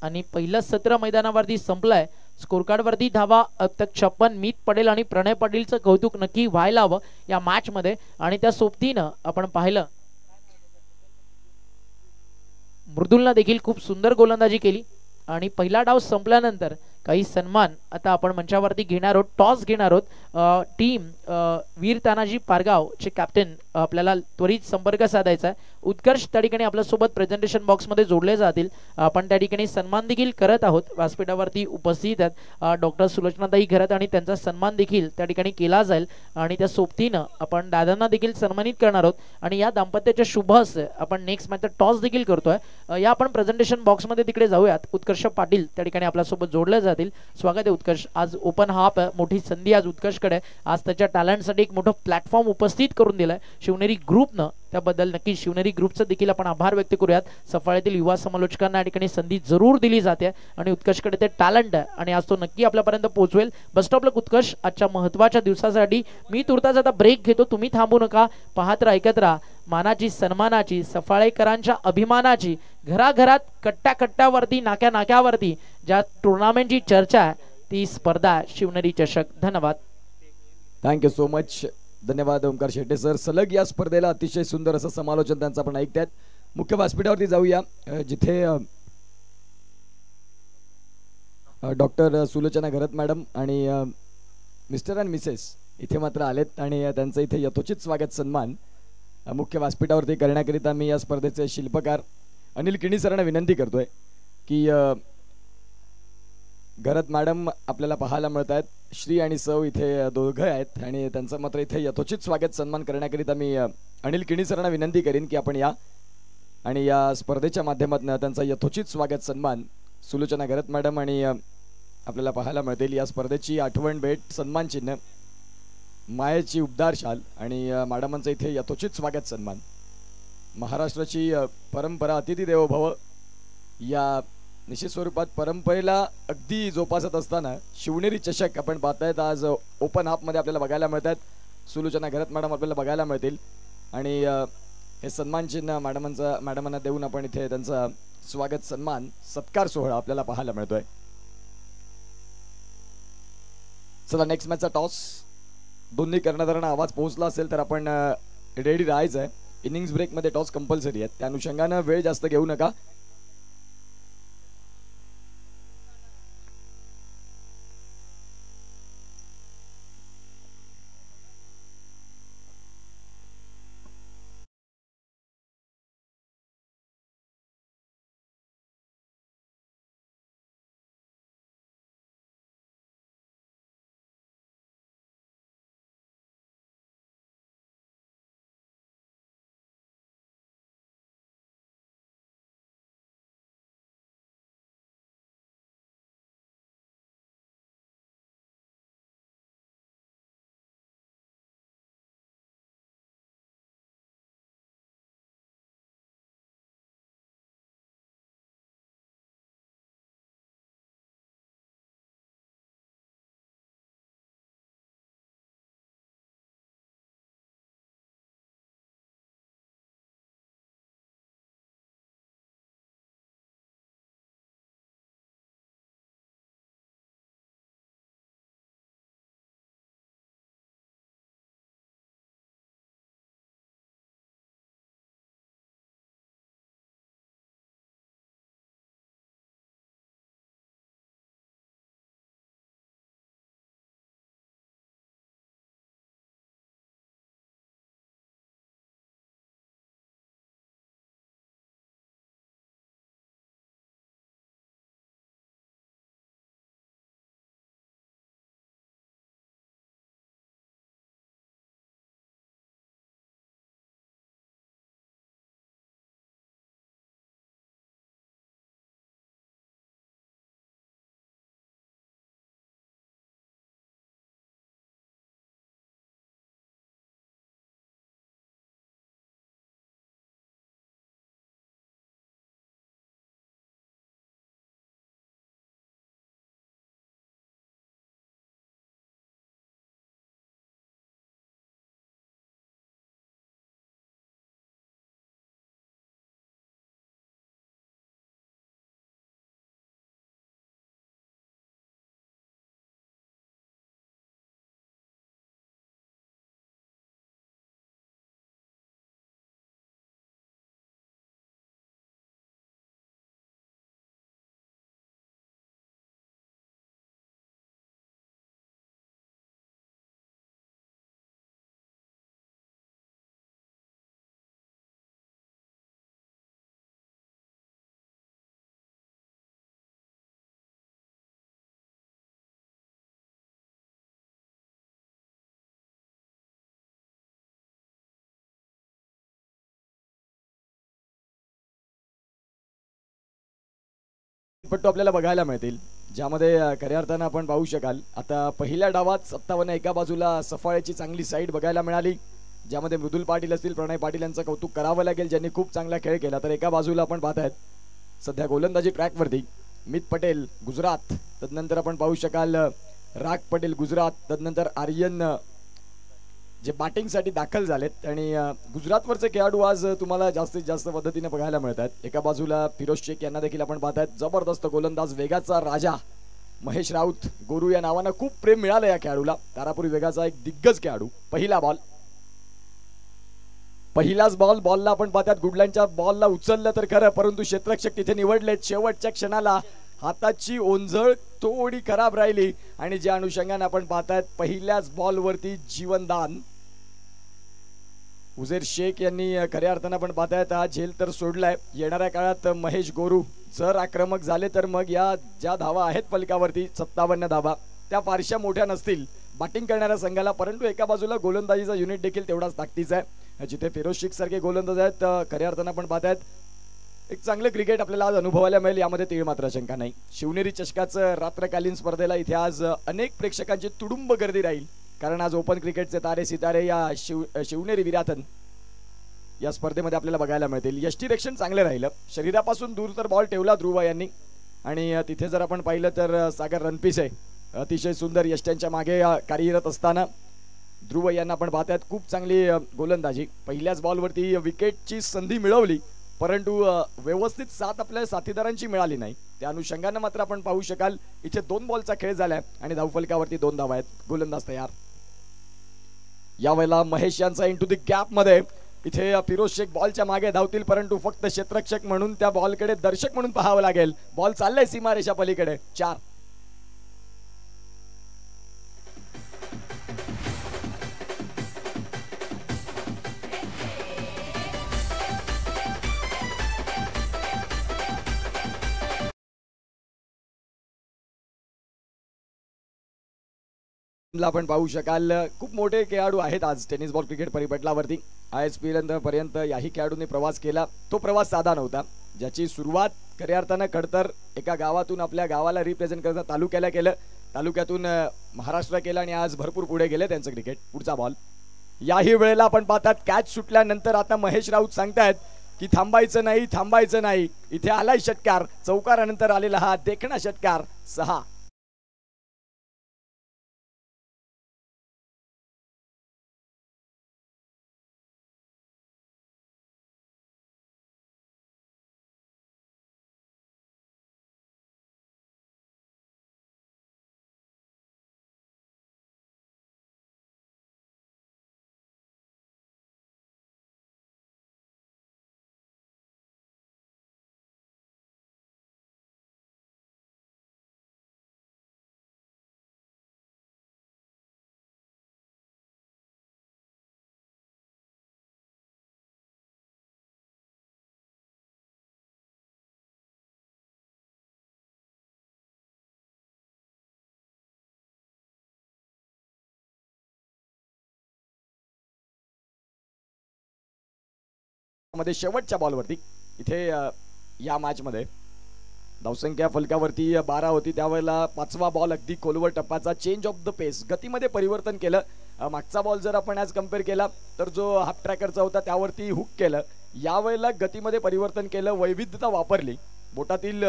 आणि पहिलं सत्र मैदानावरती संपलंय. स्कोर कार्ड वरती धावा अब तक 56. मीत पडेल आणि प्रणय पाटीलचं कौतुक नक्की व्हायला हवं या मॅच मध्ये. आणि त्या सोबतीनं आपण पाहिलं मृदुलनं देखील खूप सुंदर गोलंदाजी केली आणि पहिला डाव संपल्यानंतर काही सन्मान आता आपण मंचावरती घेणार आहोत. टॉस घेणार आहोत. टीम वीर तानाजी पारगाव चे कॅप्टन आपल्याला त्वरित संपर्क साधायचा आहे. उत्कर्ष त्या ठिकाणी आपल्या सोबत प्रेझेंटेशन बॉक्स मध्ये जोडले जातील. आपण त्या ठिकाणी सन्मान देखील करत आहोत. व्यासपीठावरती उपस्थित आहेत डॉक्टर सुलोचनाताई घरत आणि त्यांचा सन्मान देखील त्या ठिकाणी केला जाईल आणि त्या सोबतीनं आपण दादांना देखील सन्मानित करणार आहोत आणि या दाम्पत्याच्या शुभ हस्ते आपण नेक्स्ट मॅच टॉस देखील करतोय. या आपण प्रेझेंटेशन बॉक्स मध्ये तिकडे जाऊयात. उत्कर्ष पाटील त्या ठिकाणी आपल्या सोबत जोडले जातील. स्वागत आहे उत्कर्ष. आज ओपन हाफ मोठी संधी आज उत्कर्षकडे. आज त्याच्या टॅलेंटसाठी एक मोठं प्लॅटफॉर्म उपस्थित करून दिलाय शिवनेरी ग्रुपनं त्याबद्दल नक्की शिवनेरी ग्रुपचं देखील आपण आभार व्यक्त करूयात. सफाळ्यातील युवा समालोचकांना या ठिकाणी संधी जरूर दिली जाते आणि उत्कर्षकडे ते टॅलेंट आहे आणि आज तो नक्की आपल्यापर्यंत पोहोचवेल. बेस्ट ऑफ लक उत्कर्ष आजच्या महत्त्वाच्या दिवसासाठी. मी तुर्तास आता ब्रेक घेतो, तुम्ही थांबू नका, पाहत राहा, ऐकत राहा. मानाची सन्मानाची सफाळेकरांच्या अभिमानाची घराघरात कट्ट्या कट्ट्यावरती नाक्या नाक्यावरती ज्या टुर्नामेंटची चर्चा आहे ती स्पर्धा शिवनेरी चषक. धन्यवाद. Thank you so much. धन्यवाद ओमकार शेट्टे सर. सलग या स्पर्धेला अतिशय सुंदर असं समालोचन त्यांचं आपण ऐकतात. मुख्य व्यासपीठावरती जाऊया जिथे डॉक्टर सुलोचना घरत मॅडम आणि मिस्टर अँड मिसेस इथे मात्र आलेत आणि त्यांचं इथे यथोचित स्वागत सन्मान मुख्य व्यासपीठावरती करण्याकरिता मी या स्पर्धेचे शिल्पकार अनिल किणी सरांना विनंती करतोय की घरत मॅडम आपल्याला पाहायला मिळत आहेत. श्री आणि सौ इथे दोघं आहेत आणि त्यांचं मात्र इथे यथोचित स्वागत सन्मान करण्याकरिता मी अनिल किणी सरांना विनंती करीन की आपण या आणि या स्पर्धेच्या माध्यमातून त्यांचा यथोचित स्वागत सन्मान सुलोचना घरत मॅडम आणि आपल्याला पाहायला मिळतील. या स्पर्धेची आठवण भेट, सन्मान चिन्ह, मायेची उबदार शाल आणि मॅडमांचं इथे यथोचित स्वागत सन्मान. महाराष्ट्राची परंपरा अतिथी देवो भव या निश्चित स्वरूपात परंपरेला अगदी जोपासत असताना शिवनेरी चषक आपण पाहतायत आज ओपन हाफमध्ये आपल्याला बघायला मिळतात. सुलोचना घरत मॅडम आपल्याला बघायला मिळतील आणि हे सन्मान चिन्ह मॅडमांना देऊन आपण इथे त्यांचा स्वागत सन्मान सत्कार सोहळा आपल्याला पाहायला मिळतोय. चला नेक्स्ट मॅचचा टॉस. दोन्ही कर्णधारांना आवाज पोहोचला असेल तर आपण रेडी राहायचं आहे. इनिंग्स ब्रेकमध्ये टॉस कंपल्सरी आहे, त्या अनुषंगानं वेळ जास्त घेऊ नका. पट्टू आपल्याला बघायला मिळतील ज्यामध्ये खऱ्या अर्थानं आपण पाहू शकाल. आता पहिल्या डावात 57 एका बाजूला सफाळ्याची चांगली साईड बघायला मिळाली ज्यामध्ये मृदुल पाटील असतील, प्रणय पाटील यांचं कौतुक करावं लागेल, ज्यांनी खूप चांगला खेळ केला. तर एका बाजूला आपण पाहत आहेत सध्या गोलंदाजी ट्रॅकवरती मित पटेल गुजरात, तदनंतर आपण पाहू शकाल राग पटेल गुजरात, तदनंतर आर्यन जे बॅटिंगसाठी दाखल झालेत. आणि गुजरातवरचे खेळाडू आज तुम्हाला जास्तीत जास्त पद्धतीने बघायला मिळतात. एका बाजूला फिरोज शेख यांना देखील आपण पाहतायत, जबरदस्त गोलंदाज, वेगाचा राजा महेश राऊत गोरू या नावानं खूप प्रेम मिळालं या खेळाडूला. तारापुरी वेगाचा एक दिग्गज खेळाडू. पहिला बॉल, पहिलाच बॉलला आपण पाहतात गुडलँडच्या बॉलला उचललं तर खरं, परंतु क्षेत्ररक्षक तिथे निवडलेत. शेवटच्या क्षणाला हाताची ओंजळ थोडी खराब राहिली आणि ज्या अनुषंगाने आपण पाहतायत पहिल्याच बॉलवरती जीवनदान उझेर शेख यांनी खऱ्या अर्थानं आपण पाहतायत हा झेल तर सोडलाय. येणाऱ्या काळात महेश गोरू जर आक्रमक झाले तर मग या ज्या धावा आहेत फलकावरती 57 धावा त्या फारशा मोठ्या नसतील बॅटिंग करणाऱ्या संघाला, परंतु एका बाजूला गोलंदाजीचा युनिट देखील तेवढाच ताकदीचा आहे. जिथे फिरोज शेख सारखे गोलंदाज आहेत खऱ्या अर्थानं आपण पाहतायत एक चांगलं क्रिकेट आपल्याला आज अनुभवायला मिळेल, यामध्ये तीळ मात्र शंका नाही. शिवनेरी चषकाचं रात्रकालीन स्पर्धेला इथे आज अनेक प्रेक्षकांची तुडुंब गर्दी राहील, कारण आज ओपन क्रिकेटचे तारे सितारे या शिवनेरी विराथन या स्पर्धेमध्ये आपल्याला बघायला मिळतील. यष्टीरक्षण चांगलं राहिलं, शरीरापासून दूर तर बॉल ठेवला ध्रुव यांनी आणि तिथे जर आपण पाहिलं तर सागर रणपिसे अतिशय सुंदर यष्ट्यांच्या मागे कार्यरत असताना ध्रुव यांना आपण पाहतायत खूप चांगली गोलंदाजी. पहिल्याच बॉलवरती विकेटची संधी मिळवली, परंतु व्यवस्थित साथ आपल्या साथीदारांची मिळाली नाही. त्या अनुषंगाने मात्र आपण पाहू शकाल इथे 2 बॉलचा खेळ झालाय आणि धावफलकावरती 2 धावा आहेत. गोलंदाज तयार. यावेळेला महेश यांचा इंटू द गॅप मध्ये इथे फिरोज शेख बॉलच्या मागे धावतील, परंतु फक्त क्षेत्ररक्षक म्हणून त्या बॉलकडे दर्शक म्हणून पाहावं लागेल. बॉल चाललाय सीमारेषा पलीकडे. 4. आपण पाहू शकाल खूप मोठे खेळाडू आहेत आज टेनिस बॉल क्रिकेट परिपटलावरती. ISPL पर्यंत याही खेळाडूंनी प्रवास केला. तो प्रवास साधा नव्हता, ज्याची सुरुवात खऱ्या अर्थानं खडतर एका गावातून आपल्या गावाला रिप्रेझेंट करता तालुक्याला केलं, तालुक्यातून महाराष्ट्र केलं आणि आज भरपूर पुढे गेले त्यांचं क्रिकेट. पुढचा बॉल. याही वेळेला आपण पाहतात कॅच सुटल्यानंतर आता महेश राऊत सांगतायत की थांबायचं नाही, थांबायचं नाही. इथे आलाय षटकार, चौकारानंतर आलेला हा देखणा षटकार. 6. मध्ये शेवटच्या बॉलवरती इथे या मॅच मध्ये धावसंख्या फलकावरती 12 होती, त्यावेळेला 5वा बॉल अगदी खोलवर टप्प्याचा चेंज ऑफ द पेस, गतीमध्ये परिवर्तन केलं. मागचा बॉल जर आपण आज कम्पेअर केला तर जो हाफ ट्रॅकरचा होता त्यावरती हुक केलं, यावेळेला गतीमध्ये परिवर्तन केलं, वैविध्यता वापरली, बोटातील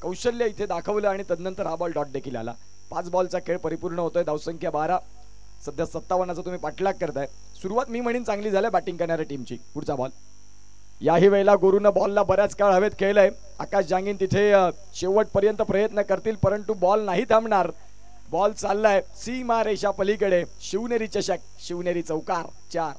कौशल्य इथे दाखवलं आणि तदनंतर हा बॉल डॉट देखील आला. 5 बॉलचा खेळ परिपूर्ण होतोय. धावसंख्या 12, सध्या 57चा तुम्ही पाठलाग करताय. सुरुवात मी म्हणेन चांगली झाली बॅटिंग करणाऱ्या टीमची. पुढचा बॉल. याही वेळेला गोरूनं बॉलला बऱ्याच काळ हवेत खेळलंय. आकाश जांगीन तिथे शेवटपर्यंत प्रयत्न करतील, परंतु बॉल नाही थांबणार. बॉल चाललाय सीमा रेषा पलीकडे. शिवनेरी चषक, शिवनेरी चौकार. 4.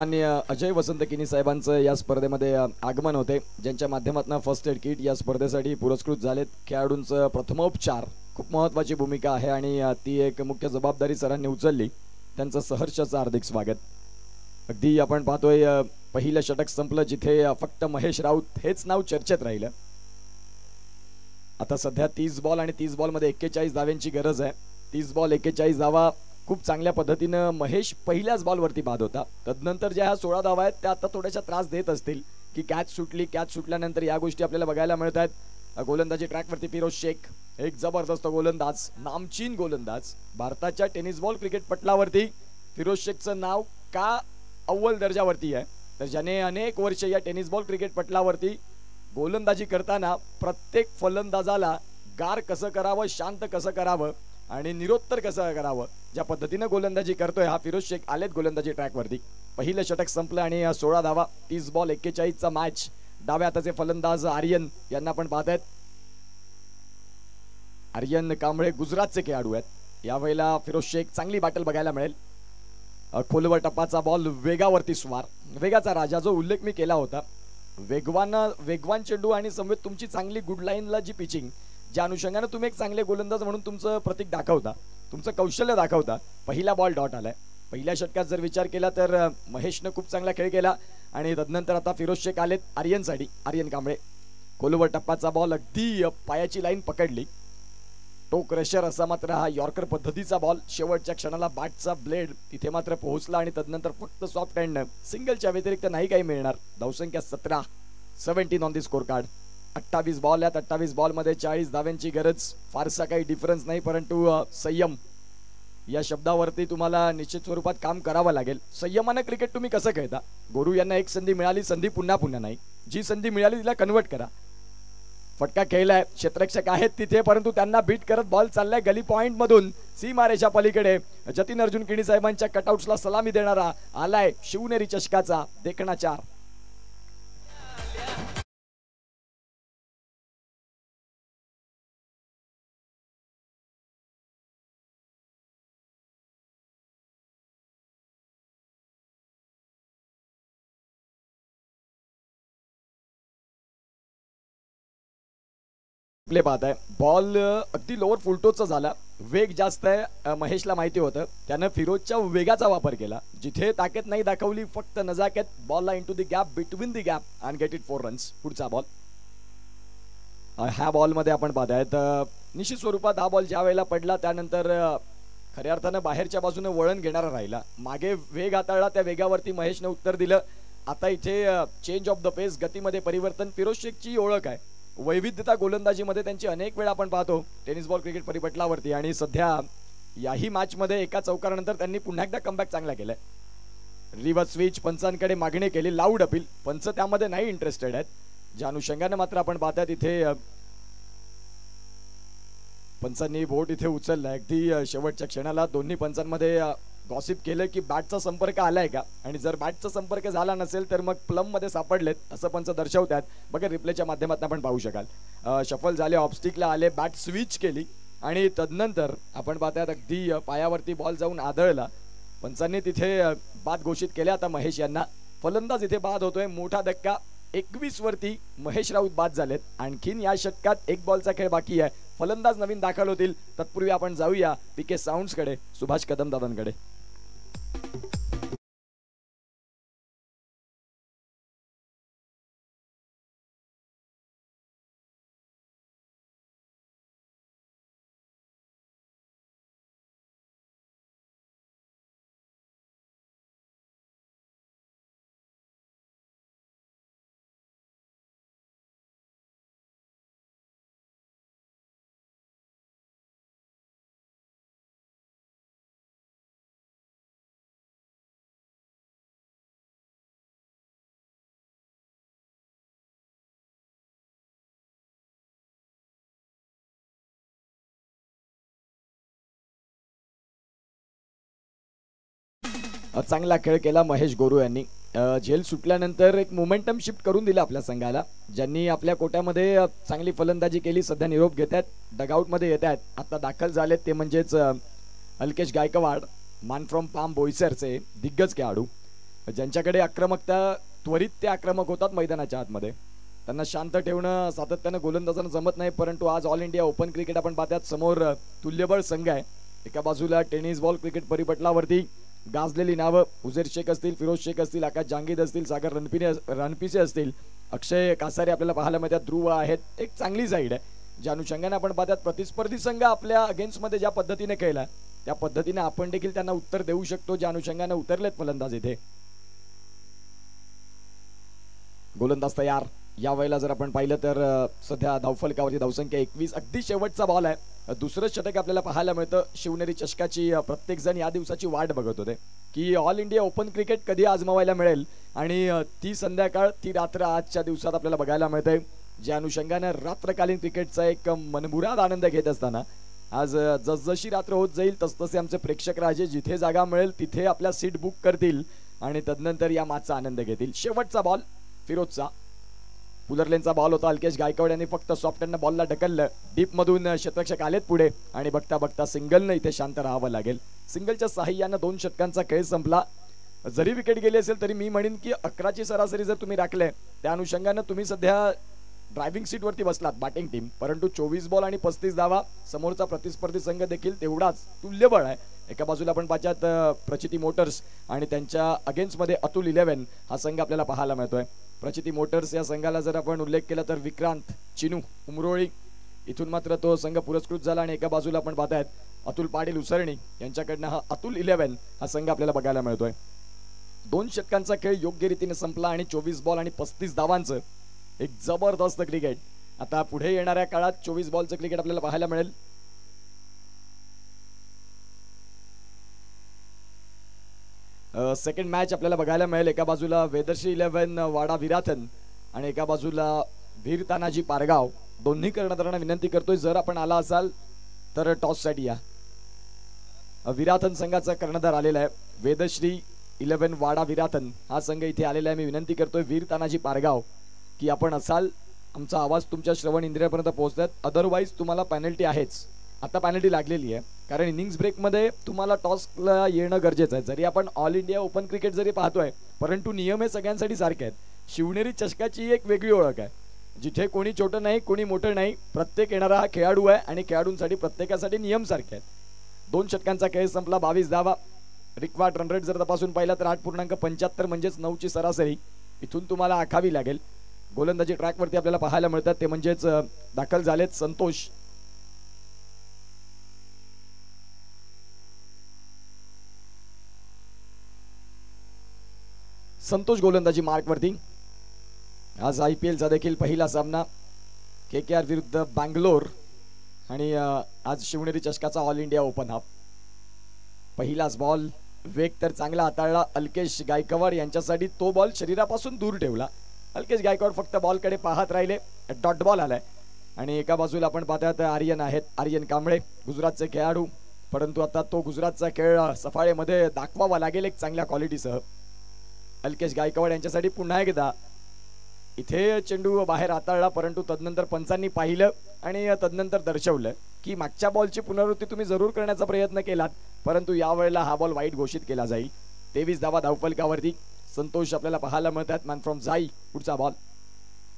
आणि अजय वसंत किनी साहेबांचं या स्पर्धेमध्ये आगमन होते, ज्यांच्या माध्यमातून फर्स्ट एड किट या स्पर्धेसाठी पुरस्कृत झालेत. खेळाडूंचं प्रथमोपचार खूप महत्त्वाची भूमिका आहे आणि ती एक मुख्य जबाबदारी सरांनी उचलली. त्यांचं सहर्षाचं हार्दिक स्वागत. अगदी आपण पाहतोय पहिलं षटक संपलं जिथे फक्त महेश राऊत हेच नाव चर्चेत राहिलं. आता सध्या 30 बॉल आणि 30 बॉल मध्ये 41 धाव्यांची गरज आहे. 30 बॉल 41 धावा खूप चांगल्या पद्धतीनं महेश पहिल्याच बॉलवरती बाद होता. तदनंतर ज्या ह्या 16 धावा आहेत त्या आता थोड्याशा त्रास देत असतील की कॅच सुटली, कॅच सुटल्यानंतर या गोष्टी आपल्याला बघायला मिळत आहेत. गोलंदाजी ट्रॅकवरती फिरोज शेख, एक जबरदस्त गोलंदाज, नामचीन गोलंदाज. भारताच्या टेनिस बॉल क्रिकेट पटलावरती फिरोज शेखचं नाव का अव्वल दर्जावरती आहे, तर ज्याने अनेक वर्ष या टेनिस बॉल क्रिकेट पटलावरती गोलंदाजी करताना प्रत्येक फलंदाजाला गार कसं करावं, शांत कसं करावं आणि निरोत्तर कसं करावं, ज्या पद्धतीने गोलंदाजी करतोय हा फिरोज शेख आलेत गोलंदाजी ट्रॅकवरती. पहिलं षटक संपलं आणि 16 धावा, 30 बॉल 41चा मॅच. डाव्या हाताचे फलंदाज आर्यन यांना पण पाहत आहेत. आर्यन कांबळे गुजरातचे खेळाडू आहेत. यावेळेला फिरोज शेख चांगली बॅटल बघायला मिळेल. खोलवर टप्पाचा बॉल, वेगावरती स्वार, वेगाचा राजा जो उल्लेख मी केला होता. वेगवान चेंडू आणि समवेत तुमची चांगली गुड लाईनला जी पिचिंग, ज्या अनुषंगाने तुम्ही एक चांगले गोलंदाज म्हणून तुमचं प्रतीक दाखवता, तुमचं कौशल्य दाखवता. पहिला बॉल डॉट आलाय. पहिल्या षटकात जर विचार केला तर महेशनं खूप चांगला खेळ केला आणि तदनंतर आता फिरोज शेख आलेत आर्यनसाठी. आर्यन कांबळे, खोलवर टप्पाचा बॉल, अगदी पायाची लाईन पकडली. टोक रेशर असा मात्र हा यॉर्कर पद्धतीचा बॉल. शेवटच्या क्षणाला बॅटचा ब्लेड तिथे मात्र पोहोचला आणि तदनंतर फक्त सॉफ्ट हँडनं सिंगलच्या व्यतिरिक्त नाही काही मिळणार. धावसंख्या 17, 17 on the score card. 28 ball आहेत. 28 बॉलमध्ये 40 धाव्यांची गरज. फारसा काही डिफरन्स नाही, परंतु संयम या शब्दावरती तुम्हाला निश्चित स्वरूपात काम करावं लागेल. संयमानं क्रिकेट तुम्ही कसं खेळता? गोरू यांना एक संधी मिळाली, संधी पुन्हा पुन्हा नाही. जी संधी मिळाली तिला कन्वर्ट करा. फटका खेळलाय, क्षेत्ररक्षक आहेत तिथे, परंतु त्यांना बीट करत बॉल चाललाय गली पॉइंट मधून सीमारेषा पलीकडे. जतीन अर्जुन किणी साहेबांच्या कटआउट्सला सलामी देणारा आलाय शिवनेरी चषकाचा देखणा 4. प्ले पाहत आहे. बॉल अगदी लोअर फुलटोचा झाला. वेग जास्त आहे, महेशला माहिती होतं. त्यानं फिरोजच्या वेगाचा वापर केला. जिथे ताकद नाही दाखवली, फक्त नजाकत. बॉलला into the gap, between the gap and get it 4 runs. पुढचा बॉल. ह्या बॉलमध्ये आपण पाहतायत निश्चित स्वरूपात हा बॉल ज्या वेळेला पडला त्यानंतर खऱ्या अर्थानं बाहेरच्या बाजूने वळण घेणारा राहिला. मागे वेग हाताळला, त्या वेगावरती महेशने उत्तर दिलं. आता इथे चेंज ऑफ द पेस, गतीमध्ये परिवर्तन. फिरोज शेखची ओळख आहे, वैविध्यता गोलंदाजीमध्ये त्यांची अनेक वेळा आपण पाहतो टेनिस बॉल क्रिकेट परिपटलावरती. आणि सध्या याही मॅचमध्ये एका चौकारानंतर त्यांनी पुन्हा एकदा कमबॅक चांगला केलाय. रिव्हर्स स्विच, पंचांकडे मागणी केली, लाऊड अपील. पंच त्यामध्ये नाही इंटरेस्टेड आहेत. ज्या अनुषंगाने मात्र आपण पाहतात इथे पंचांनी बोट इथे उचललाय अगदी शेवटच्या क्षणाला. दोन्ही पंचांमध्ये गॉसिप केलं की बॅटचा संपर्क आलाय का, आणि जर बॅटचा संपर्क झाला नसेल तर मग प्लम मध्ये सापडलेत असं पंच दर्शवतात. बघा रिप्लेच्या माध्यमातून आपण पाहू शकाल. शफल झाले, ऑब्स्टिकला आले, बॅट स्विच केली आणि तदनंतर आपण पाहतात अगदी पायावरती बॉल जाऊन आदळला. पंचांनी तिथे बाद घोषित केले. आता महेश यांना फलंदाज इथे बाद होतोय. मोठा धक्का. 21 वरती महेश राऊत बाद झालेत. आणखीन या षटकात एक बॉलचा खेळ बाकी आहे. फलंदाज नवीन दाखल होतील. तत्पूर्वी आपण जाऊया पीके साऊंड्स कडे, सुभाष कदम दादांकडे. चांगला खेळ केला महेश गोरू यांनी. झेल सुटल्यानंतर एक मोमेंटम शिफ्ट करून दिला आपल्या संघाला. ज्यांनी आपल्या कोट्यामध्ये चांगली फलंदाजी केली सध्या निरोप घेत आहेत, डगआउट मध्ये येत आहेत. आता दाखल झालेत ते म्हणजेच अल्केश गायकवाड, मान फ्रॉम पाम बोईसरचे दिग्गज खेळाडू, ज्यांच्याकडे आक्रमकता, त्वरित ते आक्रमक होतात मैदानाच्या आतमध्ये. त्यांना शांत ठेवणं सातत्यानं गोलंदाजांना जमत नाही. परंतु आज ऑल इंडिया ओपन क्रिकेट आपण पाहतात समोर तुल्यबळ संघ आहे. एका बाजूला टेनिस बॉल क्रिकेट परिपटलावरती गाजलेली नावं उझेर शेख असतील, फिरोज शेख असतील, आकाश जांगीद असतील, सागर रणपिसे असतील, अक्षय कासारे आपल्याला पाहायला मिळतात, ध्रुव आहेत. एक चांगली साईड आहे ज्या अनुषंगाने आपण पाहतात प्रतिस्पर्धी संघ आपल्या अगेन्स्ट मध्ये ज्या पद्धतीने खेळला त्या पद्धतीने आपण देखील त्यांना उत्तर देऊ शकतो, ज्या अनुषंगाने उतरलेत फलंदाज इथे. गोलंदाज तयार. या वेळेला जर आपण पाहिलं तर सध्या धावफलकावरती धावसंख्या 21. अगदी शेवटचा बॉल आहे. दुसरं षटक आपल्याला पाहायला मिळतं. शिवनेरी चषकाची प्रत्येक जण या दिवसाची वाट बघत होते की ऑल इंडिया ओपन क्रिकेट कधी आजमावायला मिळेल, आणि ती संध्याकाळ, ती रात्र आजच्या दिवसात आपल्याला बघायला मिळते, ज्या अनुषंगाने रात्रकालीन क्रिकेटचा एक मनमुराद आनंद घेत असताना आज जसजशी रात्र होत जाईल तसतसे आमचे प्रेक्षक राजे जिथे जागा मिळेल तिथे आपल्या सीट बुक करतील आणि तदनंतर या मॅचचा आनंद घेतील. शेवटचा बॉल फिरोजचा. पुलरलेनचा बॉल होता. अल्केश गायकवाड यांनी फक्त सॉफ्टहँडनं बॉलला ढकललं. डीप मधून क्षेत्ररक्षक आलेत पुढे आणि बघता बघता सिंगलनं इथे शांत राहावं लागेल. सिंगलच्या साहाय्यानं 2 षटकांचा खेळ संपला. जरी विकेट गेली असेल तरी मी म्हणेन की 11ची सरासरी जर तुम्ही राखले त्या अनुषंगानं तुम्ही सध्या ड्रायव्हिंग सीटवरती बसलात बॅटिंग टीम, परंतु 24 बॉल आणि 35 धावा. समोरचा प्रतिस्पर्धी संघ देखील तेवढाच तुल्यबळ आहे. एका बाजूला आपण पाहतात प्रचिती मोटर्स आणि त्यांच्या अगेन्स्टमध्ये अतुल 11 हा संघ आपल्याला पाहायला मिळतोय. प्रचिती मोटर्स या संघाला जर आपण उल्लेख केला तर विक्रांत चिनू उमरोळी इथून मात्र तो संघ पुरस्कृत झाला, आणि एका बाजूला आपण पाहतायत अतुल पाटील उसरणी यांच्याकडनं हा अतुल 11 हा संघ आपल्याला बघायला मिळतोय. 2 षटकांचा खेळ योग्य रीतीने संपला आणि 24 बॉल आणि 35 धावांचं एक जबरदस्त क्रिकेट. आता पुढे येणाऱ्या काळात 24 बॉलचं क्रिकेट आपल्याला पाहायला मिळेल. सेकंड मॅच आपल्याला बघायला मिळेल. एका बाजूला वेदर्शी 11 वाडा विराथन आणि एका बाजूला वीर तानाजी पारगाव. दोन्ही कर्णधारांना विनंती करतोय जर आपण आला असाल तर टॉस साठी या. विराथन संघाचा कर्णधार आलेला आहे. वेदश्री 11 वाडा विराथन हा संघ इथे आलेला आहे. मी विनंती करतोय वीर तानाजी पारगाव की आपण असाल, आमचा आवाज तुमच्या श्रवण इंद्रियापर्यंत पोहोचतात. अदरवाईज तुम्हाला पेनल्टी आहेच. आता पेनल्टी लागलेली आहे कारण इनिंग्स ब्रेकमध्ये तुम्हाला टॉसला येणं गरजेचं आहे. जरी आपण ऑल इंडिया ओपन क्रिकेट जरी पाहतोय परंतु नियम हे सगळ्यांसाठी सारखे आहेत. शिवनेरी चषकाची एक वेगळी ओळख आहे, जिथे कोणी छोटं नाही कोणी मोठं नाही, प्रत्येक येणारा हा खेळाडू आहे आणि खेळाडूंसाठी प्रत्येकासाठी नियम सारखे आहेत. 2 षटकांचा खेळ संपला. 22 धावा. रिक्वायर्ड रन रेट जर तपासून पाहिला तर 8.75 म्हणजेच 9ची सरासरी इथून तुम्हाला आखावी लागेल. गोलंदाजी ट्रॅकवरती आपल्याला पाहायला मिळतात ते म्हणजेच दाखल झालेत संतोष. संतोष गोलंदाजी मार्कवरती. आज IPL चा देखील पहिला सामना KKR विरुद्ध बँगलोर आणि आज शिवनेरी चषकाचा ऑल इंडिया ओपन हा पहिलाच बॉल. वेग तर चांगला हाताळला अल्केश गायकवाड यांच्यासाठी. तो बॉल शरीरापासून दूर ठेवला. अल्केश गायकवाड फक्त बॉलकडे पाहत राहिले. डॉट बॉल आलाय आणि एका बाजूला आपण पाहतात आर्यन आहेत, आर्यन कांबळे गुजरातचे खेळाडू, परंतु आता तो गुजरातचा खेळ सफाळेमध्ये दाखवावा लागेल एक चांगल्या क्वालिटीसह. अल्केश गायकवाड यांच्यासाठी पुन्हा एकदा इथे चेंडू बाहेर हाताळला, परंतु तदनंतर पंचांनी पाहिलं आणि तदनंतर दर्शवलं की मागच्या बॉलची पुनरावृत्ती तुम्ही जरूर करण्याचा प्रयत्न केलात, परंतु यावेळेला हा बॉल वाईट घोषित केला जाईल. 23 धावा धावफलकावरती. संतोष आपल्याला पाहायला मिळतात. मॅन फ्रॉम जाई. पुढचा ball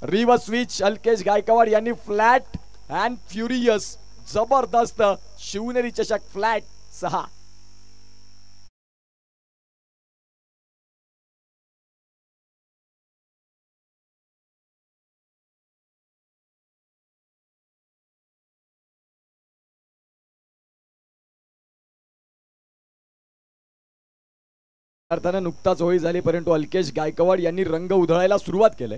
reverse switch. Alkesh Gaikwad यांनी फ्लॅट अँड फ्युरियस जबरदस्त शिवनेरी चषक फ्लॅट 6. अर्थानं नुकताच होळी झाली परंतु अल्केश गायकवाड यांनी रंग उधळायला सुरुवात केले.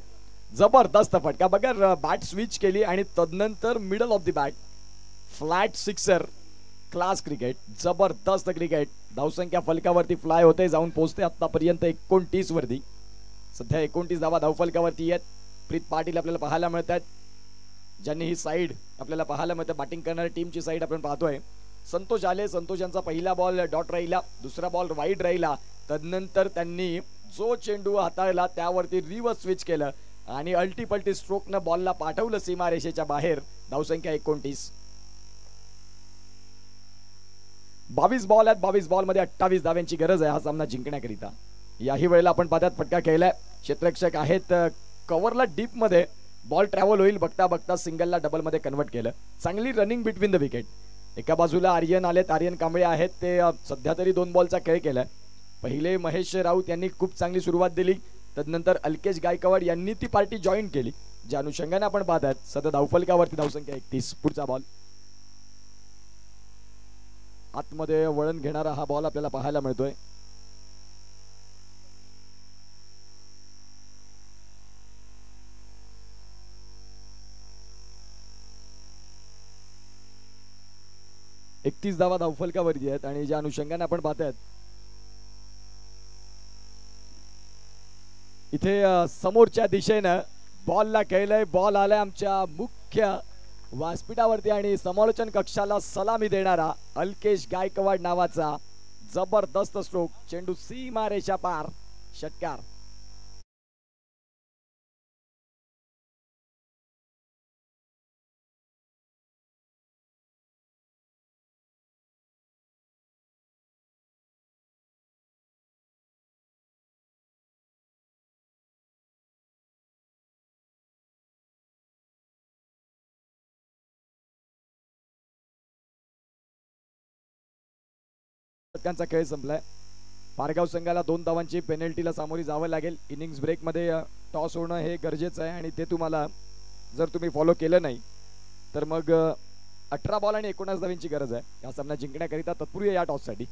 जबरदस्त फटका बघा. बॅट स्विच केली आणि तदनंतर middle of the bat flat sixer. Class cricket, जबरदस्त क्रिकेट. धावसंख्या फलकावरती फ्लाय होते, जाऊन पोहोचते आतापर्यंत 29 वरती. सध्या 29 धावा धावफलकावरती आहेत. प्रीत पाटील आपल्याला पाहायला मिळतात ज्यांनी ही साईड आपल्याला पाहायला मिळते. बॅटिंग करणाऱ्या टीमची साईड आपण पाहतोय. संतोष आले. संतोष यांचा पहिला बॉल डॉट राहिला, दुसरा बॉल वाईड राहिला. तदनंतर त्यांनी जो चेंडू हाताळला त्यावरती रिव्हर्स स्विच केलं आणि अल्टीपल्टी स्ट्रोकनं बॉलला पाठवलं सीमारेषेच्या बाहेर. धावसंख्या 29. 22 बॉल आहेत. 22 बॉल मध्ये 28 धाव्यांची गरज आहे हा सामना जिंकण्याकरिता. याही वेळेला आपण पाहतात फटका खेळलाय. क्षेत्ररक्षक आहेत कव्हरला डीप मध्ये. बॉल ट्रॅव्हल होईल बघता बघता सिंगलला डबल मध्ये कन्वर्ट केलं. चांगली रनिंग बिटवीन द विकेट. एका बाजूला आर्यन आलेत, आर्यन कांबळे आहेत. ते सध्या तरी 2 बॉलचा खेळ केलाय. पहिले महेश राऊत यांनी खूप चांगली सुरुवात दिली. तदनंतर अल्केश गायकवाड यांनी ती पार्टी जॉईन केली, ज्या अनुषंगाने आपण पाहतात सध्या धावफलकावरती धावसंख्या 31. पुढचा बॉल आतमध्ये वळण घेणारा हा बॉल आपल्याला पाहायला मिळतोय. एकतीस धावा धावफलकावरती आहेत आणि ज्या अनुषंगाने आपण पाहतायत इथे समोरच्या दिशेनं बॉलला खेळलंय. बॉल आलाय आमच्या मुख्य व्यासपीठावरती आणि समालोचन कक्षाला सलामी देणारा अल्केश गायकवाड नावाचा जबरदस्त स्ट्रोक. चेंडू सीमा रेषा पार, षटकार. षटकांचा खेळ संपलाय. पारगाव संघाला 2 धावांची पेनल्टीला सामोरी जावं लागेल. इनिंग्स ब्रेक मध्ये टॉस होणं हे गरजेचं आहे आणि ते तुम्हाला जर तुम्ही फॉलो केलं नाही तर मग 18 बॉल आणि 19 धावांची गरज आहे या सामना जिंकण्याकरिता. तत्पूर्वी या टॉस साठी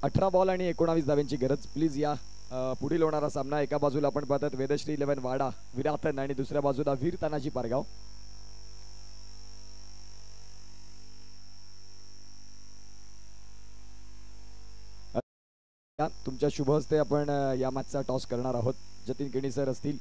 अठरा बॉल आणि 19 धावांची गरज. प्लीज या पुढील होणारा सामना एका बाजूला आपण पाहतात वेदश्री 11 वाडा विराथन आणि दुसऱ्या बाजूला वीर तानाजी पारगाव. तुमच्या शुभ हस्ते आपण या मॅचचा टॉस करणार आहोत. जतीन केणी सर असतील.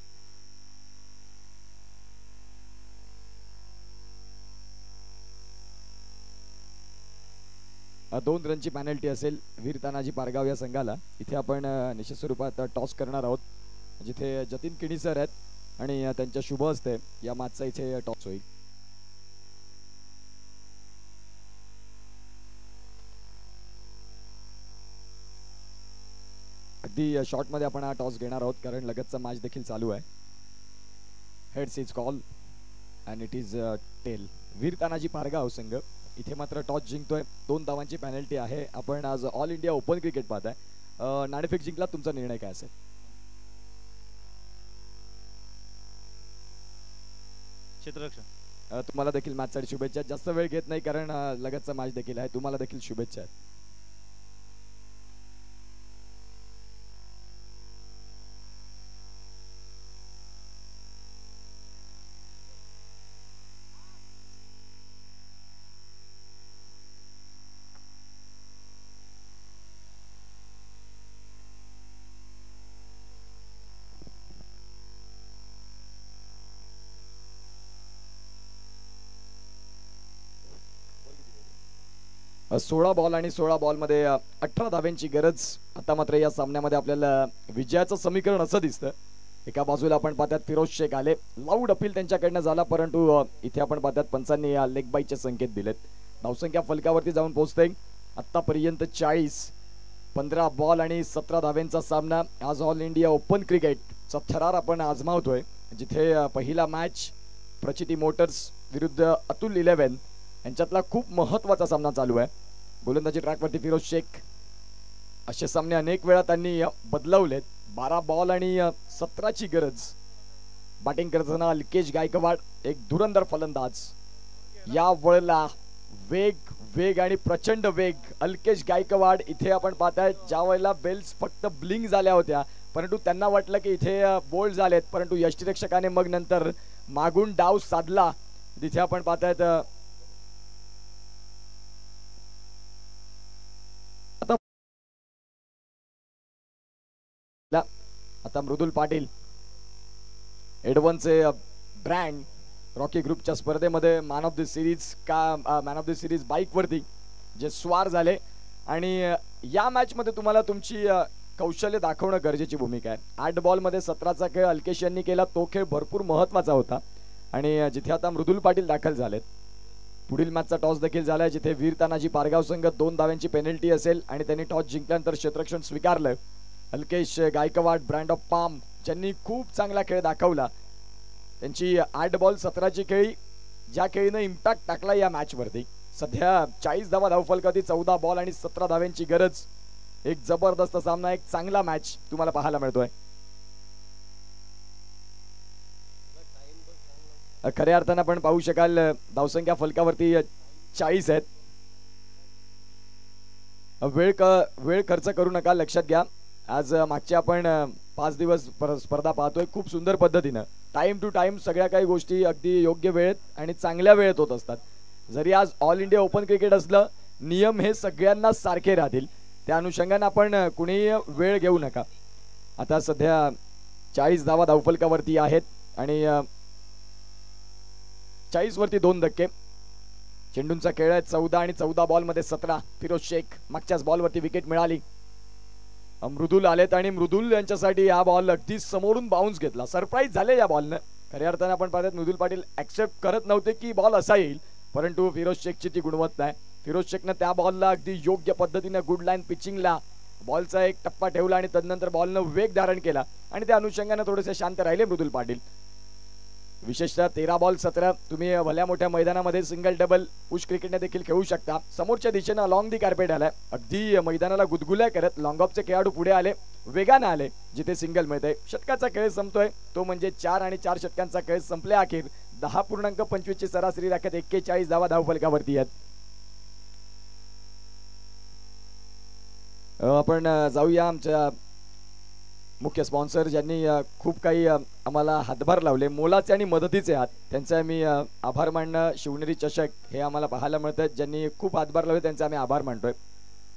दोन रनची पॅनल्टी असेल वीर तानाजी पारगाव या संघाला. इथे आपण निश्चित स्वरूपात टॉस करणार आहोत जिथे जतीन केणी सर आहेत आणि त्यांच्या शुभ हस्ते या मॅचचा इथे टॉस होईल. अगदी शॉर्ट मध्ये आपण हा टॉस घेणार आहोत कारण लगतचा मॅच देखील चालू आहे. Heads is call and it is tail. Veer Tanaji Pargaon संघ इथे मात्र टॉस जिंकतोय. 2 धावांची पॅनल्टी आहे. आपण आज ऑल इंडिया ओपन क्रिकेट पाहताय. नाणेफेक जिंकला, तुमचा निर्णय काय असेल? क्षेत्ररक्षण. तुम्हाला देखील मॅच साठी शुभेच्छा. जास्त वेळ घेत नाही कारण लगतचा मॅच देखील आहे. तुम्हाला देखील शुभेच्छा आहेत. सोळा बॉल आणि 16 बॉल मध्ये 18 धाव्यांची गरज. आता मात्र या सामन्यामध्ये आपल्याला विजयाचं समीकरण असं दिसतं. एका बाजूला आपण पाहतात फिरोज शेख आले. लाऊड अपील त्यांच्याकडनं झाला परंतु इथे आपण पाहतात पंचांनी लेग बाईचे संकेत दिलेत. धावसंख्या फलकावरती जाऊन पोहोचते. आतापर्यंत 40. 15 बॉल आणि 17 धाव्यांचा सामना. आज ऑल इंडिया ओपन क्रिकेटचा थरार आपण आजमावतोय जिथे पहिला मॅच प्रचिती मोटर्स विरुद्ध अतुल 11 यांच्यातला खूप महत्वाचा सामना चालू आहे. गोलंदाजी ट्रॅकवरती फिरोज शेख. असे सामने अनेक वेळा त्यांनी बदलवलेत. 12 बॉल आणि 17ची गरज. बॅटिंग करताना अल्केश गायकवाड एक धुरंधर फलंदाज. या वळला वेग वेग आणि प्रचंड वेग. अल्केश गायकवाड इथे आपण पाहताय ज्या वेळेला बेल्स फक्त ब्लिंक झाल्या होत्या परंतु त्यांना वाटलं की इथे बोल्ड झालेत परंतु यष्टिरक्षकाने मग नंतर मागून डाव साधला. तिथे आपण पाहतायत आता मृदुल पाटील एडवनचे ब्रँड रॉकी ग्रुपच्या स्पर्धेमध्ये man of the series bike वरती जे स्वार झाले आणि या मॅच मध्ये तुम्हाला तुमची कौशल्य दाखवणं गरजेची भूमिका आहे. 8 बॉल मध्ये 17चा खेळ अल्केश यांनी केला. तो खेळ भरपूर महत्वाचा होता आणि जिथे आता मृदुल पाटील दाखल झालेत. पुढील मॅचचा टॉस देखील झालाय जिथे वीर तानाजी पारगाव संघ 2 धाव्यांची पेनल्टी असेल आणि त्यांनी टॉस जिंकल्यानंतर क्षेत्ररक्षण स्वीकारलं. Alkesh Gaikwad brand of palm ज्यांनी खूप चांगला खेळ दाखवला. त्यांची 8 बॉल 17ची खेळी, ज्या खेळीनं इम्पॅक्ट टाकला या मॅच वरती. सध्या 40 धावा धावफलकावरती 14 बॉल आणि 17 धाव्यांची गरज. एक जबरदस्त सामना, एक चांगला मॅच तुम्हाला पाहायला मिळतोय. खऱ्या अर्थानं आपण पाहू शकाल धावसंख्या फलकावरती 40 आहेत. वेळ खर्च करू नका, लक्षात घ्या. आज मागच्या आपण 5 दिवस स्पर्धा पाहतोय खूप सुंदर पद्धतीनं. टाइम टू टाइम सगळ्या काही गोष्टी अगदी योग्य वेळेत आणि चांगल्या वेळेत होत असतात. जरी आज ऑल इंडिया ओपन क्रिकेट असलं, नियम हे सगळ्यांना सारखे राहतील. त्या अनुषंगाने आपण कुणी वेळ घेऊ नका. आता सध्या 40 धावा धावफलकावरती आहेत आणि 40 वरती 2 धक्के. चेंडूंचा खेळ आहे 14 आणि 14 बॉल मध्ये 17. फिरोज शेख मागच्याच बॉलवरती विकेट मिळाली. मृदुल आलेत आणि मृदुल यांच्यासाठी हा बॉल अगदी समोरून बाउन्स घेतला. सरप्राईज झाले या बॉलनं. खऱ्या अर्थानं आपण पाहतात मृदुल पाटील ऍक्सेप्ट करत नव्हते की बॉल असा येईल, परंतु फिरोज शेखची ती गुणवत्ता आहे. फिरोज शेखनं त्या बॉलला अगदी योग्य पद्धतीनं गुड लाईन पिचिंगला बॉलचा एक टप्पा ठेवला आणि तदनंतर बॉलनं वेग धारण केला आणि त्या अनुषंगाने थोडेसे शांत राहिले मृदुल पाटील. विशेषतः 13 बॉल 17 तुम्ही भल्या मोठ्या मैदानामध्ये सिंगल डबल पुश क्रिकेटने देखील खेळू शकता. समोरच्या दिशेनं अलॉंग दी कार्पेट आलाय. अगदी मैदानाला गुदगुल्या करत लॉंग ऑफचे खेळाडू पुढे आले, वेगानं आले. जिथे सिंगल मिळतंय, षटकाचा खेळ संपतोय तो म्हणजे 4 आणि 4 षटकांचा खेळ संपल्या अखेर. 10.25 ची सरासरी राखत 41 धावा धावफलकावरती आहेत. आपण जाऊया आमच्या मुख्य स्पॉन्सर ज्यांनी खूप काही आम्हाला हातभार लावले, मोलाचे आणि मदतीचे हात. त्यांचे आम्ही आभार मानणं. शिवनेरी चषक हे आम्हाला पाहायला मिळतात, ज्यांनी खूप हातभार लावले त्यांचे आम्ही आभार मानतोय.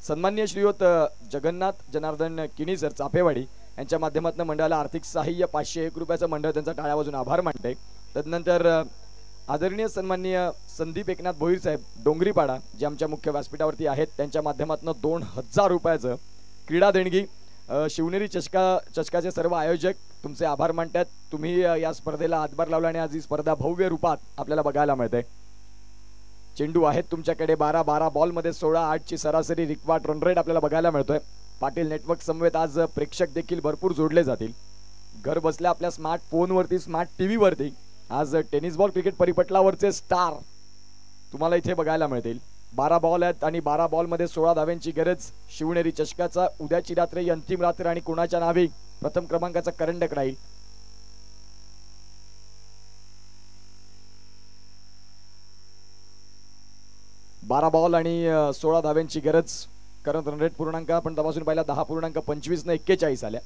सन्माननीय श्रीयुत जगन्नाथ जनार्दन किणी सर चापेवाडी यांच्या माध्यमातून मंडळाला आर्थिक सहाय्य 501 रुपयाचं मंडळ त्यांचा टाळ्या वाजून आभार मानते. तदनंतर आदरणीय सन्माननीय संदीप एकनाथ भोईर साहेब डोंगरीपाडा जे आमच्या मुख्य व्यासपीठावरती आहेत, त्यांच्या माध्यमातून 2000 रुपयाचं क्रीडा देणगी. शिवनेरी चषकाचे सर्व आयोजक तुमचे आभार मानतात. तुम्ही या स्पर्धेला हातभार लावला आणि आज ही स्पर्धा भव्य रूपात आपल्याला बघायला मिळते. चेंडू आहेत तुमच्याकडे 12 बॉल मध्ये 16-8 ची सरासरी रिक्वायर्ड रन रेट आपल्याला बघायला मिळतोय. पाटील नेटवर्क समवेत आज प्रेक्षक देखील भरपूर जोडले जातील. घर बसल्या आपल्या स्मार्ट फोनवरती, स्मार्ट टीव्ही वरती आज टेनिस बॉल क्रिकेट परिपटलावरचे स्टार तुम्हाला इथे बघायला मिळतील. 12 बॉल आहेत आणि 12 बॉल मध्ये 16 धाव्यांची गरज. शिवनेरी चषकाचा उद्याची रात्र ही अंतिम रात्र आणि कोणाच्या नावे प्रथम क्रमांकाचा करंडक राहील. बारा बॉल आणि 16 धाव्यांची गरज. करंट रन रेट पूर्णांक आपण तपासून पाहिला 10.25 ने 41 आल्या.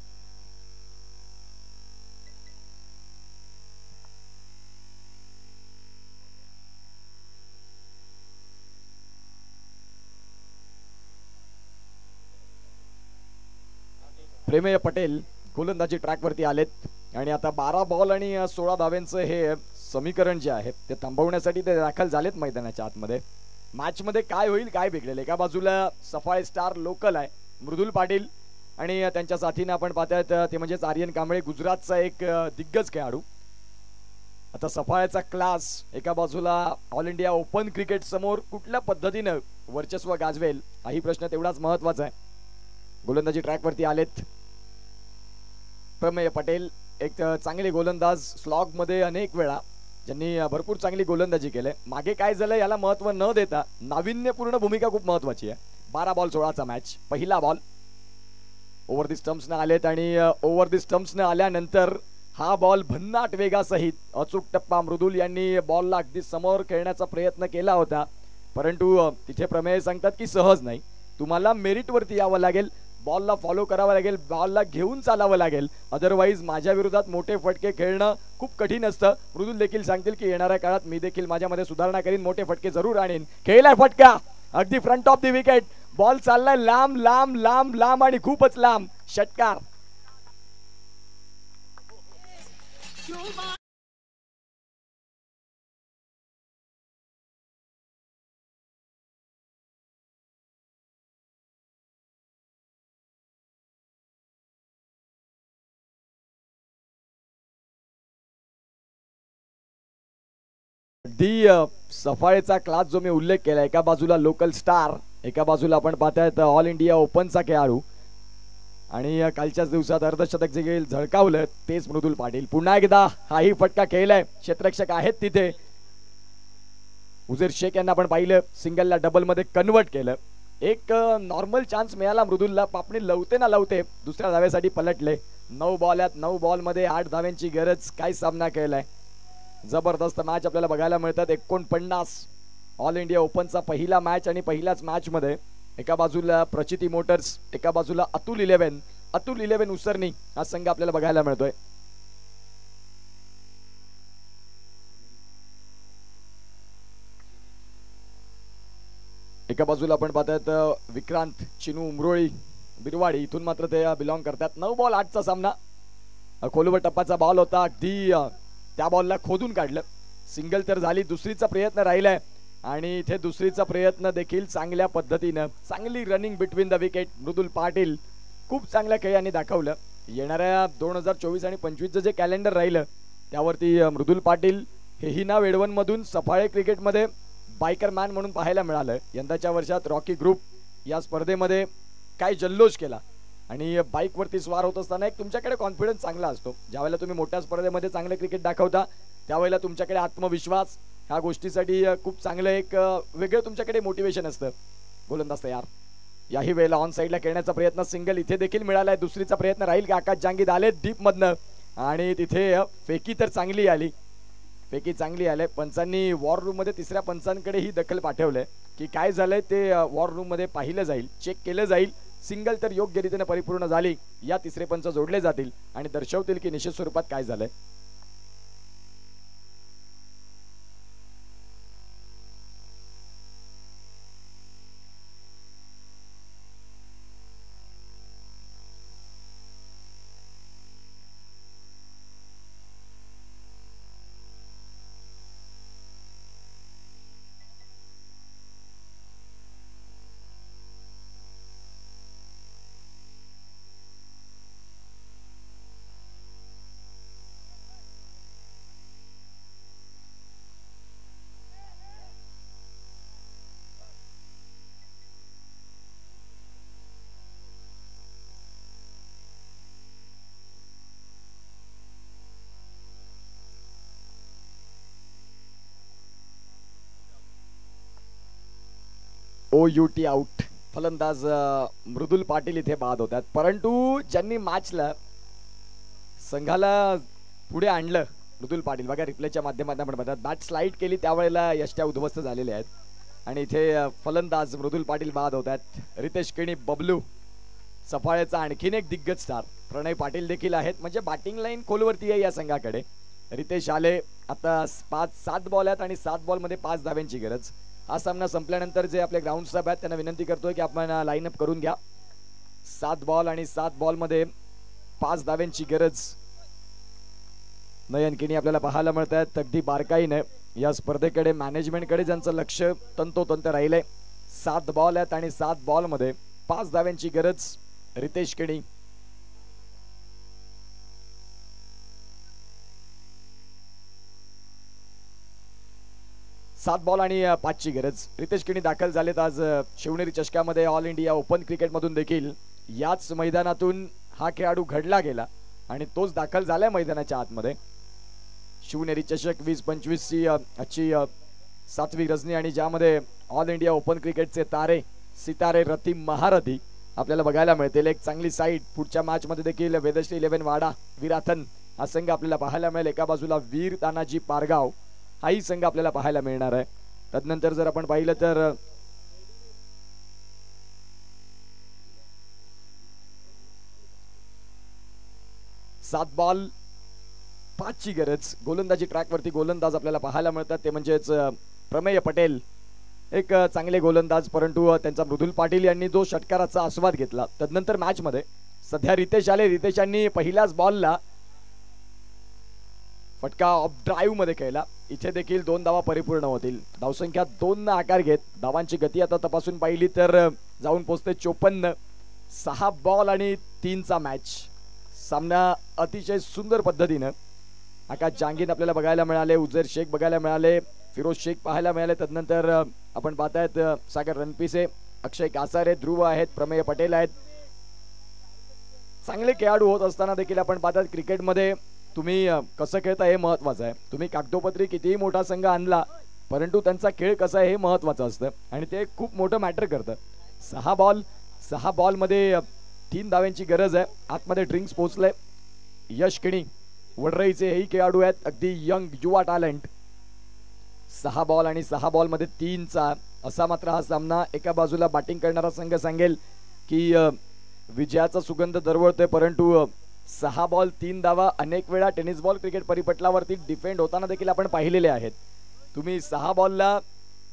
प्रेमेय पटेल गोलंदाजी ट्रॅक वरती आलेत आणि आता 12 बॉल आणि 16 धाव्यांचं हे समीकरण जे आहे ते थांबवण्यासाठी ते दाखल झालेत मैदानाच्या आतमध्ये. मॅच मध्ये काय होईल काय बिघडेल. एका बाजूला सफाळे स्टार लोकल आहे मृदुल पाटील आणि त्यांच्या साथीने आपण पाहतायत ते म्हणजेच आर्यन कांबळे गुजरातचा एक दिग्गज खेळाडू. आता सफाळ्याचा क्लास एका बाजूला ऑल इंडिया ओपन क्रिकेट समोर कुठल्या पद्धतीनं वर्चस्व गाजवेल हाही प्रश्न तेवढाच महत्वाचा आहे. गोलंदाजी ट्रॅक वरती आलेत प्रमेय पटेल, एक चांगले गोलंदाज स्लॉग मध्ये अनेक वेळा ज्यांनी भरपूर चांगली गोलंदाजी केले. मागे काय झालं याला महत्व न देता नाविन्यपूर्ण भूमिका खूप महत्वाची आहे. 12 बॉल 16चा मॅच. पहिला बॉल ओव्हर दी स्टम्प्सने आलेत आणि ओव्हर दी स्टम्प्सने आल्यानंतर हा बॉल भन्नाट वेगासहित अचूक टप्पा. मृदुल यांनी बॉलला अगदी समोर खेळण्याचा प्रयत्न केला होता, परंतु तिथे प्रमेय सांगतात की सहज नाही. तुम्हाला मेरिट वरती यावं लागेल, बॉलला फॉलो करावं लागेल, बॉलला घेऊन चालावं लागेल. अदरवाईज माझ्या विरोधात मोठे फटके खेळणं खूप कठीण असतं. मृदुल देखील सांगतील की येणाऱ्या काळात मी देखील माझ्यामध्ये सुधारणा करीन, मोठे फटके जरूर आणीन. खेळलाय फटका अगदी front of the wicket. Ball चाललाय लांब लांब लांब लांब आणि खूपच लांब. षटकार. अगदी सफाळेचा क्लास जो मी उल्लेख केला, एका बाजूला लोकल स्टार, एका बाजूला आपण पाहतायत ऑल इंडिया ओपनचा खेळाडू. आणि कालच्याच दिवसात अर्धशतक जे झळकावलं तेच मृदुल पाटील. पुन्हा एकदा हाही फटका खेळलाय, क्षेत्ररक्षक आहेत तिथे. उजेर शेख यांना आपण पाहिलं, सिंगलला डबल मध्ये कन्वर्ट केलं. एक नॉर्मल चान्स मिळाला मृदुलला, पापणी लवते ना लवते दुसऱ्या धावेसाठी पलटले. 9 बॉलात 9 बॉल मध्ये 8 धाव्यांची गरज. काय सामना केलाय, जबरदस्त मॅच आपल्याला बघायला मिळतात. 49 ऑल इंडिया ओपनचा पहिला मॅच आणि पहिल्याच मॅच मध्ये एका बाजूला प्रचिती मोटर्स, एका बाजूला अतुल 11 उसरणी हा संघ आपल्याला बघायला मिळतोय. एका बाजूला आपण पाहतात विक्रांत चिनू उमरोळी बिरवाडी, इथून मात्र ते बिलॉंग करतात. 9 बॉल 8चा सामना. खोलवर टप्पाचा बॉल होता, अगदी त्या बॉलला खोदून काढलं. सिंगल तर झाली, दुसरीचा प्रयत्न राहिलाय आणि इथे दुसरीचा प्रयत्न देखील चांगल्या पद्धतीनं, चांगली रनिंग बिटवीन द विकेट. मृदुल पाटील खूप चांगल्या खेळांनी दाखवलं. येणाऱ्या 2024 आणि 25चं जे कॅलेंडर राहिलं त्यावरती मृदुल पाटील हेही नाव एडवन मधून सफाळे क्रिकेटमध्ये बायकर मॅन म्हणून पाहायला मिळालं. यंदाच्या वर्षात रॉकी ग्रुप या स्पर्धेमध्ये काय जल्लोष केला आणि बाईकवरती स्वार होत असताना एक तुमच्याकडे कॉन्फिडन्स चांगला असतो. ज्यावेळेला तुम्ही मोठ्या स्पर्धेमध्ये चांगले क्रिकेट दाखवता त्यावेळेला तुमच्याकडे आत्मविश्वास, ह्या गोष्टीसाठी खूप चांगलं एक वेगळं तुमच्याकडे मोटिवेशन असतं. गोलंदाज तयार, याही वेळेला ऑन साईडला खेळण्याचा प्रयत्न, सिंगल इथे देखील मिळालाय. दुसरीचा प्रयत्न राहील का, आकाश जांगीद आले डीप मधनं आणि तिथे फेकी तर चांगली आली, फेकी चांगली आले. पंचांनी वॉर रूम मध्ये तिसऱ्या पंचांकडे ही दखल पाठवलंय की काय झालंय ते वॉर रूम मध्ये पाहिलं जाईल, चेक केलं जाईल. सिंगल तर योग्य रीतीने परिपूर्ण झाली, या तिसरे पंच जोडले जातील आणि दर्शवतील की निश्चित स्वरूपात काय झालंय. OUT out. फलंदाज मृदुल पाटील इथे बाद होतात. परंतु ज्यांनी मॅचला संघाला पुढे आणलं मृदुल पाटील, बघा रिप्लेच्या माध्यमातून आपण बघतात बॅट स्लाइड केली त्यावेळेला यष्ट्या उद्ध्वस्त झालेल्या आहेत आणि इथे फलंदाज मृदुल पाटील बाद होतात. रितेश केणी, बबलू सफाळ्याचा आणखीन एक दिग्गज स्टार प्रणय पाटील देखील आहेत. म्हणजे बॅटिंग लाईन खोलवरती आहे या संघाकडे. रितेश आले, आता 7 बॉल आहेत आणि 7 बॉल मध्ये 5 धाव्यांची गरज. हा सामना संपल्यानंतर जे आपले ग्राउंड स्टाफ आहेत त्यांना विनंती करतोय की आपण लाईनअप करून घ्या. 7 बॉल आणि 7 बॉल मध्ये 5 धाव्यांची गरज. नयन किणी आपल्याला पाहायला मिळत आहेत अगदी बारकाईने या स्पर्धेकडे, मॅनेजमेंटकडे ज्यांचं लक्ष तंतोतंत राहिलंय. 7 बॉल आहेत आणि 7 बॉल मध्ये 5 धाव्यांची गरज. रितेश किणी, सात बॉल आणि 5ची गरज. रितेश किणी दाखल झालेत आज शिवनेरी चषकामध्ये. ऑल इंडिया ओपन क्रिकेट मधून देखील याच मैदानातून हा खेळाडू घडला गेला आणि तोच दाखल झालाय मैदानाच्या आतमध्ये. शिवनेरी चषक 2025 ची आजची 7वी रजनी आणि ज्यामध्ये ऑल इंडिया ओपन क्रिकेटचे तारे सितारे रती महारथी आपल्याला बघायला मिळतील. एक चांगली साईड पुढच्या मॅच मध्ये देखील वेदश्री 11 वाडा विराथन हा संघ आपल्याला पाहायला मिळेल. एका बाजूला वीर तानाजी पारगाव हाही संघ आपल्याला पाहायला मिळणार आहे. तदनंतर जर आपण पाहिलं तर सात बॉल 5ची गरज. गोलंदाजी ट्रॅक वरती गोलंदाज आपल्याला पाहायला मिळतात ते म्हणजेच प्रमेय पटेल, एक चांगले गोलंदाज. परंतु त्यांचा मृदुल पाटील यांनी जो षटकाराचा आस्वाद घेतला. तदनंतर मॅच मध्ये सध्या रितेश आले. रितेशांनी पहिल्याच बॉलला फटका ऑफ ड्राईव्ह मध्ये खेळला. इथे देखील 2 धावा परिपूर्ण होतील. धावसंख्या 2 न आकार घेत धावांची गती आता तपासून पाहिली तर जाऊन पोहोचते 54. 6 बॉल आणि 3चा मॅच. सामना अतिशय सुंदर पद्धतीनं आकाश जांगीद आपल्याला बघायला मिळाले, उजेर शेख बघायला मिळाले, फिरोज शेख पाहायला मिळाले. तदनंतर आपण पाहतायत सागर रणपिसे, अक्षय कासारे, ध्रुव आहेत, प्रमेय पटेल आहेत. चांगले खेळाडू होत असताना देखील आपण पाहतात क्रिकेटमध्ये तुम्ही कसं खेळता हे महत्वाचं आहे. तुम्ही कागदोपत्री कितीही मोठा संघ आणला परंतु त्यांचा खेळ कसा आहे हे महत्वाचं असतं आणि ते खूप मोठं मॅटर करतं. 6 बॉलमध्ये 3 धाव्यांची गरज आहे. आतमध्ये ड्रिंक्स पोहोचले. यश किणी वडराईचे हेही खेळाडू आहेत, अगदी यंग युवा टॅलेंट. 6 बॉल आणि 6 बॉलमध्ये 3चा असा मात्र हा सामना. एका बाजूला बॅटिंग करणारा संघ सांगेल की विजयाचा सुगंध दरवळतोय परंतु 6 बॉल 3 धावा अनेक वेळा टेनिस बॉल क्रिकेट परिपटलावरती डिफेंड होताना देखील आपण पाहिलेले आहेत. तुम्ही 6 बॉलला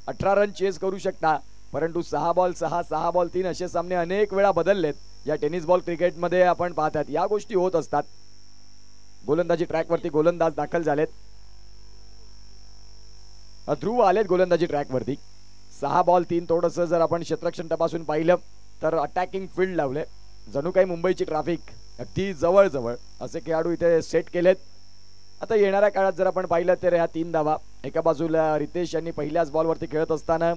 18 रन चेस करू शकता परंतु 6 बॉल 6 बॉल 3 असे सामने अनेक वेळा बदललेत या टेनिस बॉल क्रिकेटमध्ये आपण पाहतात. या गोष्टी होत असतात. गोलंदाजी ट्रॅकवरती गोलंदाज दाखल झालेत. ध्रुव आलेत गोलंदाजी ट्रॅकवरती. 6 बॉल 3 थोडंसं जर आपण क्षेत्ररक्षण तपासून पाहिलं तर अटॅकिंग फील्ड लावले. जणू काही मुंबईची ट्रॅफिक अगदी जवळ जवळ असे खेळाडू इथे सेट केलेत. आता येणाऱ्या काळात जर आपण पाहिलं तर ह्या 3 धावा. एका बाजूला रितेश यांनी पहिल्याच बॉलवरती खेळत असताना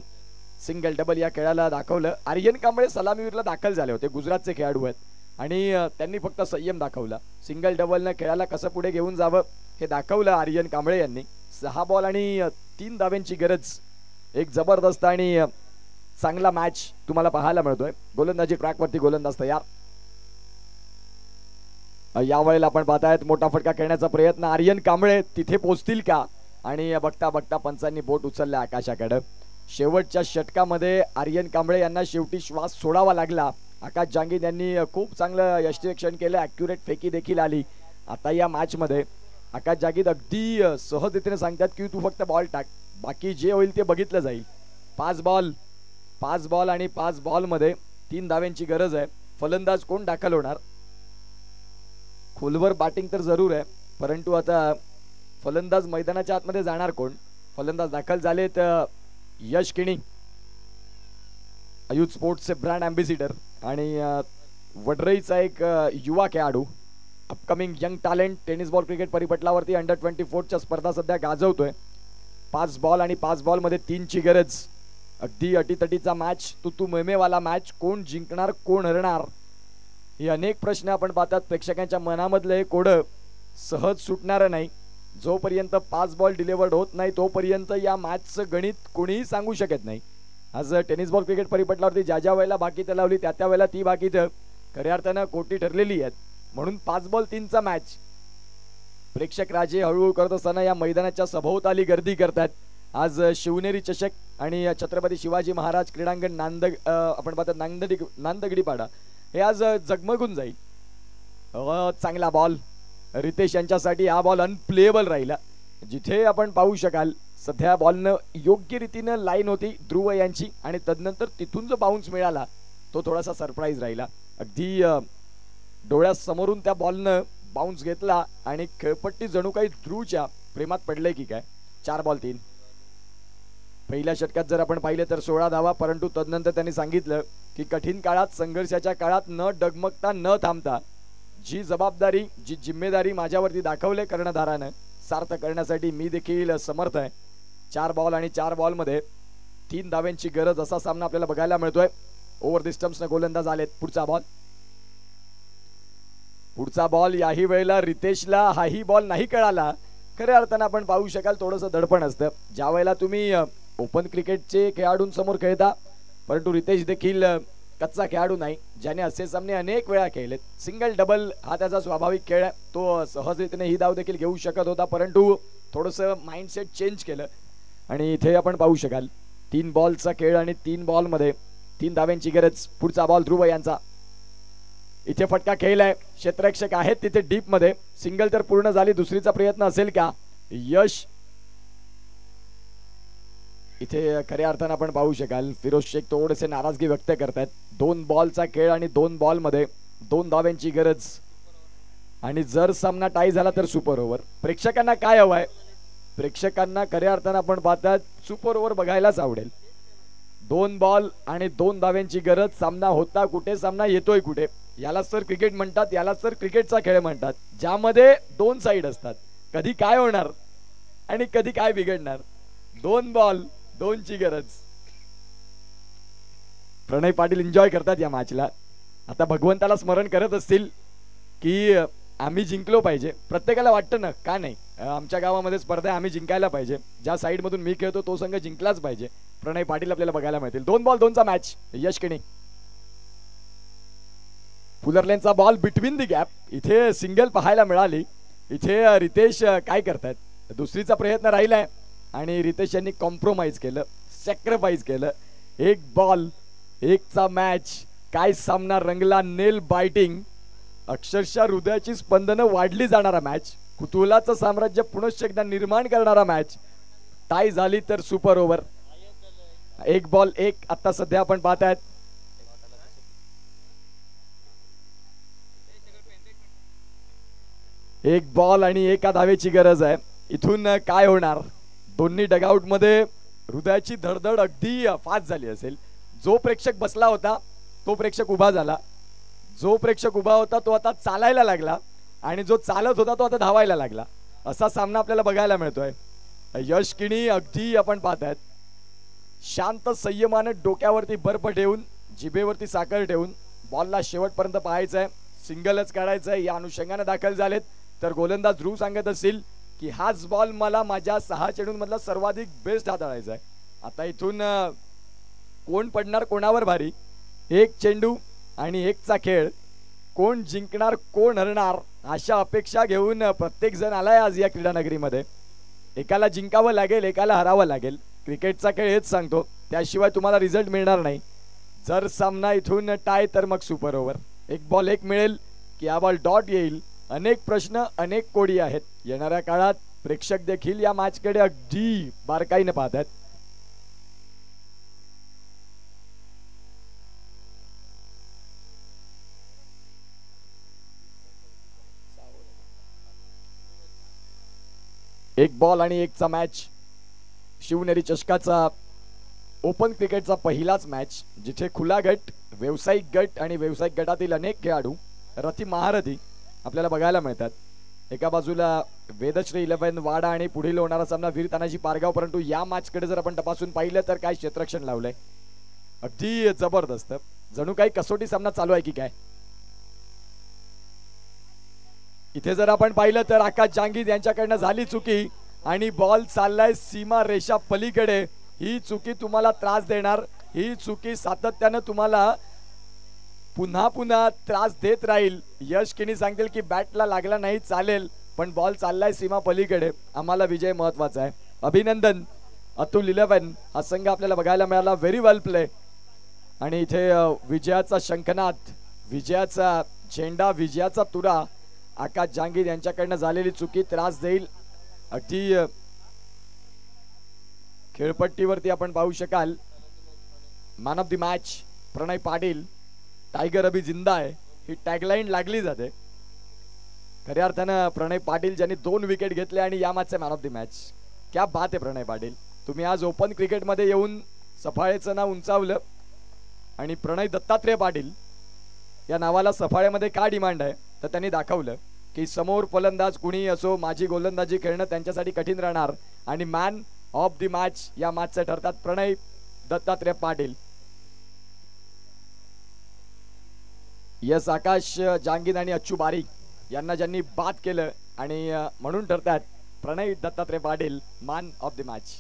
सिंगल डबल या खेळाला दाखवलं. आर्यन कांबळे सलामीवीरला दाखल झाले होते. गुजरातचे खेळाडू आहेत आणि त्यांनी फक्त संयम दाखवला. सिंगल डबलनं खेळाला कसं पुढे घेऊन जावं हे दाखवलं आर्यन कांबळे यांनी. 6 बॉल आणि 3 धाव्यांची गरज. एक जबरदस्त आणि चांगला मॅच तुम्हाला पाहायला मिळतोय. गोलंदाजी ट्रॅकवरती गोलंदाज तयार. यावेळेला आपण पाहतायत मोठा फटका खेळण्याचा प्रयत्न. आर्यन कांबळे तिथे पोहोचतील का आणि बघता बघता पंचांनी बोट उचलले आकाशाकडे. शेवटच्या षटकामध्ये आर्यन कांबळे यांना शेवटी श्वास सोडावा लागला. आकाश जांगीर यांनी खूप चांगलं यष्टिरक्षण केलं. ॲक्युरेट फेकी देखील आली. आता या मॅचमध्ये आकाश जागीर अगदी सहजतेने सांगतात की तू फक्त बॉल टाक, बाकी जे होईल ते बघितलं जाईल. 5 बॉल आणि 5 बॉलमध्ये 3 धाव्यांची गरज आहे. फलंदाज कोण दाखल होणार? खोलवर बॅटिंग तर जरूर आहे परंतु आता फलंदाज मैदानाच्या आतमध्ये जाणार कोण? फलंदाज दाखल झाले तर यश किणी, अयुध स्पोर्ट्सचे ब्रँड अँबॅसिडर आणि वडराईचा एक युवा खेळाडू, upcoming young talent. Tennis ball cricket परिपटलावरती अंडर 24च्या स्पर्धा सध्या गाजवतोय. 5 बॉल आणि 5 बॉलमध्ये 3ची गरज. अगदी अटीतटीचा मॅच, तू मेमेवाला मॅच. कोण जिंकणार कोण हरणार हे अनेक प्रश्न आपण पाहतात. प्रेक्षकांच्या मनामधलं हे कोडं सहज सुटणारं नाही. जोपर्यंत 5 बॉल डिलिव्हर्ड होत नाही तोपर्यंत या मॅचचं गणित कोणीही सांगू शकत नाही. आज टेनिस बॉल क्रिकेट परिपटलावरती ज्या वेळेला बाकीत लावली त्या वेळेला ती बाकीत खऱ्या अर्थानं कोटी ठरलेली आहेत. म्हणून 5 बॉल 3चा मॅच. प्रेक्षक राजे हळूहळू करत असताना या मैदानाच्या सभोवताली गर्दी करतात. आज शिवनेरी चषक आणि छत्रपती शिवाजी महाराज क्रीडांगण आपण पाहतात नांदगडीपाडा हे आज जगमगून जाईल. चांगला बॉल रितेश यांच्यासाठी. हा बॉल अनप्लेएबल राहिला. जिथे आपण पाहू शकाल सध्या बॉलनं योग्य रीतीनं लाईन होती ध्रुव यांची आणि तदनंतर तिथून जो बाउन्स मिळाला तो थोडासा सरप्राईज राहिला. अगदी डोळ्यासमोरून त्या बॉलनं बाउन्स घेतला आणि खेळपट्टी जणू काही ध्रुवच्या प्रेमात पडले की काय. 4 बॉल 3. पहिल्या षटकात जर आपण पाहिलं तर 16 धावा परंतु तदनंतर त्यांनी सांगितलं की कठीण काळात संघर्षाच्या काळात न डगमगता न थांबता जी जबाबदारी जी जिम्मेदारी माझ्यावरती दाखवले कर्णधारानं सार्थ करण्यासाठी मी देखील समर्थ आहे. 4 बॉल आणि 4 बॉलमध्ये 3 धाव्यांची गरज असा सामना आपल्याला बघायला मिळतोय. ओव्हर द स्टंप्सने गोलंदाज आलेत. पुढचा बॉल याही वेळेला रितेशला हाही बॉल नाही कळाला. खऱ्या अर्थानं आपण पाहू शकाल थोडंसं दडपण असतं ज्या वेळेला तुम्ही ओपन क्रिकेटचे खेळाडूंसमोर खेळता परंतु रितेश देखील कच्चा खेळाडू नाही ज्याने असे सामने अनेक वेळा खेळलेत. सिंगल डबल हा त्याचा स्वाभाविक खेळ आहे. तो सहजरीतीने ही धाव देखील घेऊ शकत होता परंतु थोडंसं माइंडसेट चेंज केलं आणि इथे आपण पाहू शकाल 3 बॉलचा खेळ आणि 3 बॉलमध्ये 3 धाव्यांची गरज. पुढचा बॉल ध्रुव यांचा. इथे फटका खेळलाय. क्षेत्ररक्षक आहेत तिथे डीप मध्ये. सिंगल तर पूर्ण झाली. दुसरीचा प्रयत्न असेल का? यश इथे खऱ्या अर्थानं आपण पाहू शकाल फिरोज शेख थोडेसे नाराजगी व्यक्त करतात. 2 बॉलचा खेळ आणि 2 बॉलमध्ये 2 धाव्यांची गरज आणि जर सामना टाय झाला तर सुपर ओव्हर. प्रेक्षकांना काय हवंय? प्रेक्षकांना खऱ्या अर्थानं आपण पाहतात सुपर ओव्हर बघायलाच आवडेल. 2 बॉल आणि 2 धाव्यांची गरज. सामना होता कुठे, सामना येतोय कुठे, यालाच तर क्रिकेट म्हणतात, यालाच तर क्रिकेटचा खेळ म्हणतात ज्यामध्ये 2 साइड असतात. कधी काय होणार आणि कधी काय बिघडणार. 2 बॉल 2ची गरज. प्रणय पाटील एन्जॉय करतात या मॅचला. आता भगवंताला स्मरण करत असतील की आम्ही जिंकलो पाहिजे. प्रत्येकाला वाटतं ना, का नाही आमच्या गावामध्ये स्पर्धा आम्ही जिंकायला पाहिजे, ज्या साईड मधून मी खेळतो तो संघ जिंकलाच पाहिजे. प्रणय पाटील आपल्याला बघायला मिळतील. 2 बॉल 2चा मॅच. यश किणी फुलरलेनचा बॉल बिटवीन दी गॅप. इथे सिंगल पाहायला मिळाली. इथे रितेश काय करतायत, दुसरीचा प्रयत्न राहिलाय आणि रितेश यांनी कॉम्प्रोमाइज केलं, सॅक्रिफाईस केलं. 1 बॉल 1चा मॅच. काय सामना रंगला, नेल बायटिंग, अक्षरशः हृदयाची स्पंदनं वाढली जाणारा मॅच, कुतूहलाचं साम्राज्य पुनश्च एकदा निर्माण करणारा मॅच. टाय झाली तर सुपर ओव्हर. 1 बॉल 1 आता सध्या आपण पाहतायत. एक बॉल आणि 1 धावेची गरज आहे. इथून काय होणार, दोन्ही डगआउट मध्ये हृदयाची धडधड अगदी फास्ट झाली असेल. जो प्रेक्षक बसला होता तो प्रेक्षक उभा झाला, जो प्रेक्षक उभा होता तो आता चालायला लागला आणि जो चालत होता तो आता धावायला लागला. असा सामना आपल्याला बघायला मिळतोय. यश किणी अगदी आपण पाहतायत शांत संयमाने डोक्यावरती बर्फ ठेवून, जिभेवरती साखर ठेवून बॉलला शेवटपर्यंत पाहायचंय, सिंगलच काढायचंय या अनुषंगाने दाखल झालेत. तर गोलंदाज ध्रुव सांगत असतील की हाच बॉल मला माझ्या 6 चेंडूंमधला सर्वाधिक बेस्ट हाताळायचा आहे. आता इथून कोण पडणार कोणावर भारी, 1 चेंडू आणि 1चा खेळ, कोण जिंकणार कोण हरणार अशा अपेक्षा घेऊन प्रत्येक जण आलाय आज या क्रीडा नगरीमध्ये. एकाला जिंकावं लागेल, एकाला हरावं लागेल. क्रिकेटचा खेळ हेच सांगतो, त्याशिवाय तुम्हाला रिझल्ट मिळणार नाही. जर सामना इथून टाय तर मग सुपर ओव्हर. 1 बॉल 1 मिळेल की हा बॉल डॉट येईल. अनेक प्रश्न अनेक कोडी आहेत. येणाऱ्या काळात प्रेक्षक देखील या मॅचकडे अगदी बारकाईने पाहतात. एक बॉल आणि 1चा मॅच. शिवनेरी चषकाचा ओपन क्रिकेटचा पहिलाच मॅच, जिथे खुला गट, व्यावसायिक गट आणि व्यावसायिक गटातील अनेक खेळाडू रथी महारथी आपल्याला बघायला मिळतात. एका बाजूला वेदश्री 11 वाडा आणि पुढील होणारा सामना वीर तानाजी पारगाव. परंतु या मॅचकडे जर आपण तपासून पाहिलं तर काय क्षेत्ररक्षण लावलंय, अगदी जबरदस्त. जणू काही कसोटी सामना चालू आहे की काय. इथे जर आपण पाहिलं तर आकाश जांगीर यांच्याकडनं झाली चुकी आणि बॉल चाललाय सीमा रेषा पलीकडे. ही चुकी तुम्हाला त्रास देणार, ही चुकी सातत्यानं तुम्हाला पुन्हा पुन्हा त्रास देत राहील. यश किणी सांगतील की बॅटला लागला नाही चालेल, पण बॉल चाललाय सीमा पलीकडे, आम्हाला विजय महत्वाचा आहे. अभिनंदन अतुल 11 हा संघ आपल्याला बघायला मिळाला. व्हेरी वेल प्ले. आणि इथे विजयाचा शंखनाद, विजयाचा झेंडा, विजयाचा तुरा आकाश जांगीर यांच्याकडनं झालेली चुकी त्रास देईल. अगदी खेळपट्टीवरती आपण पाहू शकाल man of the match Pranay Patil, tiger अभी जिंदा आहे ही टॅगलाईन लागली जाते. खऱ्या अर्थानं प्रणय पाटील ज्यांनी 2 विकेट घेतले आणि या मॅचचे मॅन ऑफ द मॅच. क्या बात आहे प्रणय पाटील, तुम्ही आज ओपन क्रिकेटमध्ये येऊन सफाळेचं नाव उंचावलं. आणि प्रणय दत्तात्रय पाटील या नावाला सफाळ्यामध्ये का डिमांड आहे तर त्यांनी दाखवलं की समोर फलंदाज कुणी असो, माझी गोलंदाजी खेळणं त्यांच्यासाठी कठीण राहणार. आणि मॅन ऑफ द मॅच या मॅचचे ठरतात प्रणय दत्तात्रय पाटील. यस आकाश जांगीर आणि अच्चू बारीक यांना ज्यांनी बाद केलं आणि म्हणून ठरतात Pranay Dattatray Patil man of the match.